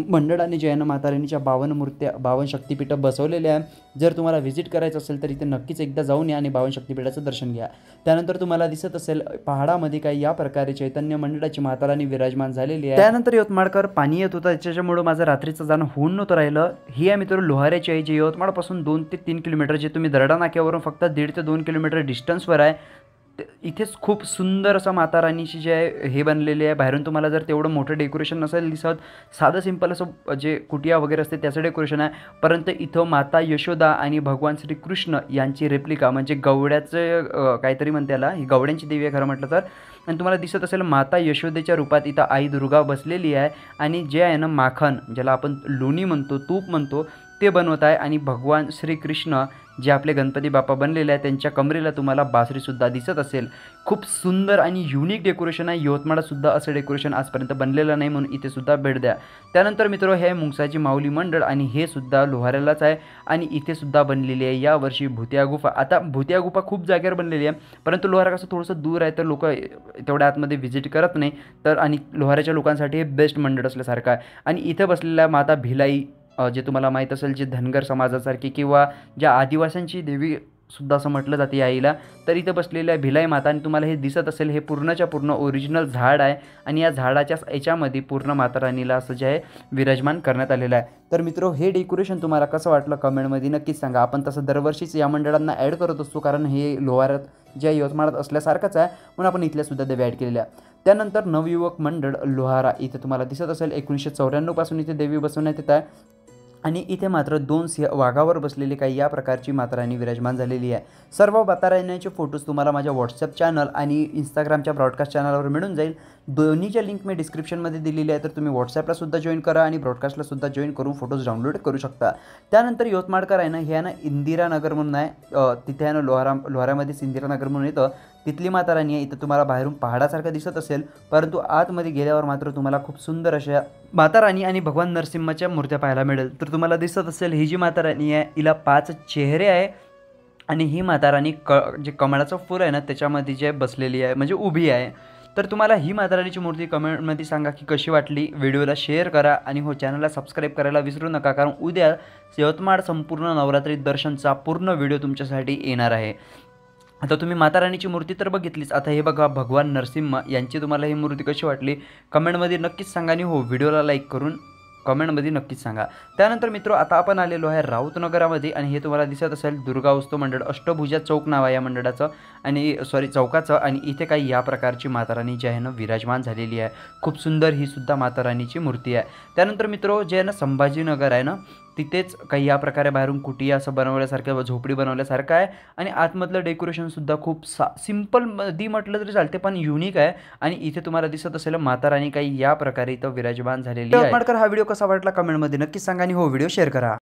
मंडळाने जे आहे ना माता राणीच्या 52 मूर्त्या 52 शक्तिपीठं बसवलेल्या आहे. जर तुम्हाला व्हिजिट करायचं असेल तर इथे नक्कीच एकदा जाऊन या आणि 52 शक्तिपीठाचं दर्शन घ्या. त्यानंतर तुम्हाला दिसत असेल पहाडामध्ये काही या प्रकारे चैतन्य मंडळाची माता राणी विराजमान झालेली आहे. त्यानंतर यवतमाळकर पाणी येत होतं, त्याच्यामुळे माझं रात्रीचं जाणं होऊन नव्हतं राहिलं. ही आहे मित्र लोहाऱ्याची आई, जे यवतमाळपासून 2 ते 3 किलोमीटर, जे तुम्ही दरडा नाक्यावरून फक्त 1.5 ते 2 किलोमीटर डिस्टन्सवर आहे. इथेच खूप सुंदर असं माता राणीची जे आहे हे बनलेले आहे. बाहेरून तुम्हाला जर तेवढं मोठं डेकोरेशन नसेल दिसत, साधं सिंपल असं जे कुटिया वगैरे असते त्याचं डेकोरेशन आहे. परंतु इथं माता यशोदा आणि भगवान श्रीकृष्ण यांची रेप्लिका म्हणजे गवड्याचं काहीतरी म्हणते याला, ही गवड्यांची देवी आहे खरं म्हटलं तर. आणि तुम्हाला दिसत असेल माता यशोदेच्या रूपात इथं आई दुर्गा बसलेली आहे. आणि जे आहे ना माखन, ज्याला आपण लोणी म्हणतो, तूप म्हणतो, ते बनवत आहे. आणि भगवान श्रीकृष्ण जे आपले गणपती बाप्पा बनलेले आहे त्यांच्या कमरेला तुम्हाला बासरीसुद्धा दिसत असेल. खूप सुंदर आणि युनिक डेकोरेशन आहे. यवतमाळसुद्धा असं डेकोरेशन आजपर्यंत बनलेलं नाही, म्हणून इथे सुद्धा भेट द्या. त्यानंतर मित्र हे मुंगसाची माऊली मंडळ, आणि हे सुद्धा लोहाऱ्यालाच आहे. आणि इथे सुद्धा बनलेली आहे यावर्षी भुतिया गुफा. आता भुतिया गुफा खूप जागेवर बनलेली आहे, परंतु लोहारा कसं थोडंसं दूर आहे तर लोक तेवढ्या आतमध्ये व्हिजिट करत नाही. तर आणि लोहाऱ्याच्या लोकांसाठी हे बेस्ट मंडळ असल्यासारखं आहे. आणि इथे बसलेल्या माता भिलाई, जे तुम्हाला माहीत असेल, जे धनगर समाजासारखी किंवा ज्या आदिवासींची देवी सुद्धा असं म्हटलं जाते या आईला, तर इथं बसलेल्या भिलाई माता. आणि तुम्हाला हे दिसत असेल हे पूर्णच्या पूर्ण ओरिजिनल झाड आहे. आणि या झाडाच्या याच्यामध्ये पूर्ण माता राणीला असं जे आहे विराजमान करण्यात आलेलं आहे. तर मित्र हे डेकोरेशन तुम्हाला कसं वाटलं कमेंटमध्ये नक्कीच सांगा. आपण तसं दरवर्षीच या मंडळांना ॲड करत असतो, कारण हे लोहारात ज्या यवतमाळात असल्यासारखंच आहे, म्हणून आपण इथल्यासुद्धा देवी ॲड केलेल्या. त्यानंतर नवयुवक मंडळ लोहारा, इथे तुम्हाला दिसत असेल 1994 पासून इथे देवी बसवण्यात येत आहे. आणि इथे मात्र 2 सिंह वाघावर बसलेली काही या प्रकारची माता राणी विराजमान झालेली आहे. सर्व माता राणीचे फोटोज तुम्हाला माझ्या व्हॉट्सअप चॅनल आणि इंस्टाग्रामच्या ब्रॉडकास्ट चॅनलवर मिळून जाईल. दोन्हीच्या लिंक मी डिस्क्रिप्शनमध्ये दिलेली आहे, तर तुम्ही व्हॉट्सॲपला सुद्धा जॉईन करा आणि ब्रॉडकास्टला सुद्धा जॉईन करून फोटोज डाउनलोड करू शकता. त्यानंतर यवतमाळकर आहे ना, हे आहे ना इंदिरानगर म्हणून आहे, तिथे आहे ना लोहारामध्येच इंदिरानगर म्हणून येतं. तिथली माता राणी आहे. इथं तुम्हाला बाहेरून पहाडासारखं दिसत असेल, परंतु आतमध्ये गेल्यावर मात्र तुम्हाला खूप सुंदर अशा माता राणी आणि भगवान नरसिंहाच्या मूर्त्या पाहायला मिळेल. तर तुम्हाला दिसत असेल ही जी माता राणी आहे हिला 5 चेहरे आहे. आणि ही माता राणी जे कमळाचं फूल आहे ना त्याच्यामध्ये जे बसलेली आहे, म्हणजे उभी आहे. तर तुम्हाला ही माता राणीची मूर्ती कमेंटमध्ये सांगा की कशी वाटली. व्हिडिओला शेअर करा आणि हो चॅनलला सबस्क्राईब करायला विसरू नका, कारण उद्या यवतमाळ संपूर्ण नवरात्री दर्शनचा पूर्ण व्हिडिओ तुमच्यासाठी येणार आहे. आता तुम्ही माता राणीची मूर्ती तर बघितलीच, आता हे बघा भगवान नरसिंह यांची तुम्हाला ही मूर्ती कशी वाटली कमेंटमध्ये नक्कीच सांगा. आणि हो व्हिडिओला लाईक करून कमेंटमध्ये नक्कीच सांगा. त्यानंतर मित्र आता आपण आलेलो आहे राऊतनगरामध्ये, आणि हे तुम्हाला दिसत असेल दुर्गा उत्सव मंडळ, अष्टभुजा चौक नाव आहे या मंडळाचं, आणि चौकाचं. आणि इथे काही या प्रकारची माता राणी जी आहे ना विराजमान झालेली आहे. खूप सुंदर ही सुद्धा माता राणीची मूर्ती आहे. त्यानंतर मित्र जे आहे ना संभाजीनगर आहे ना, तिथेच काही या प्रकारे बाहेरून कुटिया असं बनवल्यासारखं, झोपडी बनवल्यासारखं आहे. आणि आतमधलं डेकोरेशनसुद्धा खूप सिम्पल मध्ये म्हटलं तरी चालते, पण युनिक आहे. आणि इथे तुम्हाला दिसत असेल माता राणी काही या प्रकारे इथं विराजमान झालेली आहे. हा व्हिडिओ कसा वाटला कमेंटमध्ये नक्कीच सांगा. आणि हो व्हिडिओ शेअर करा.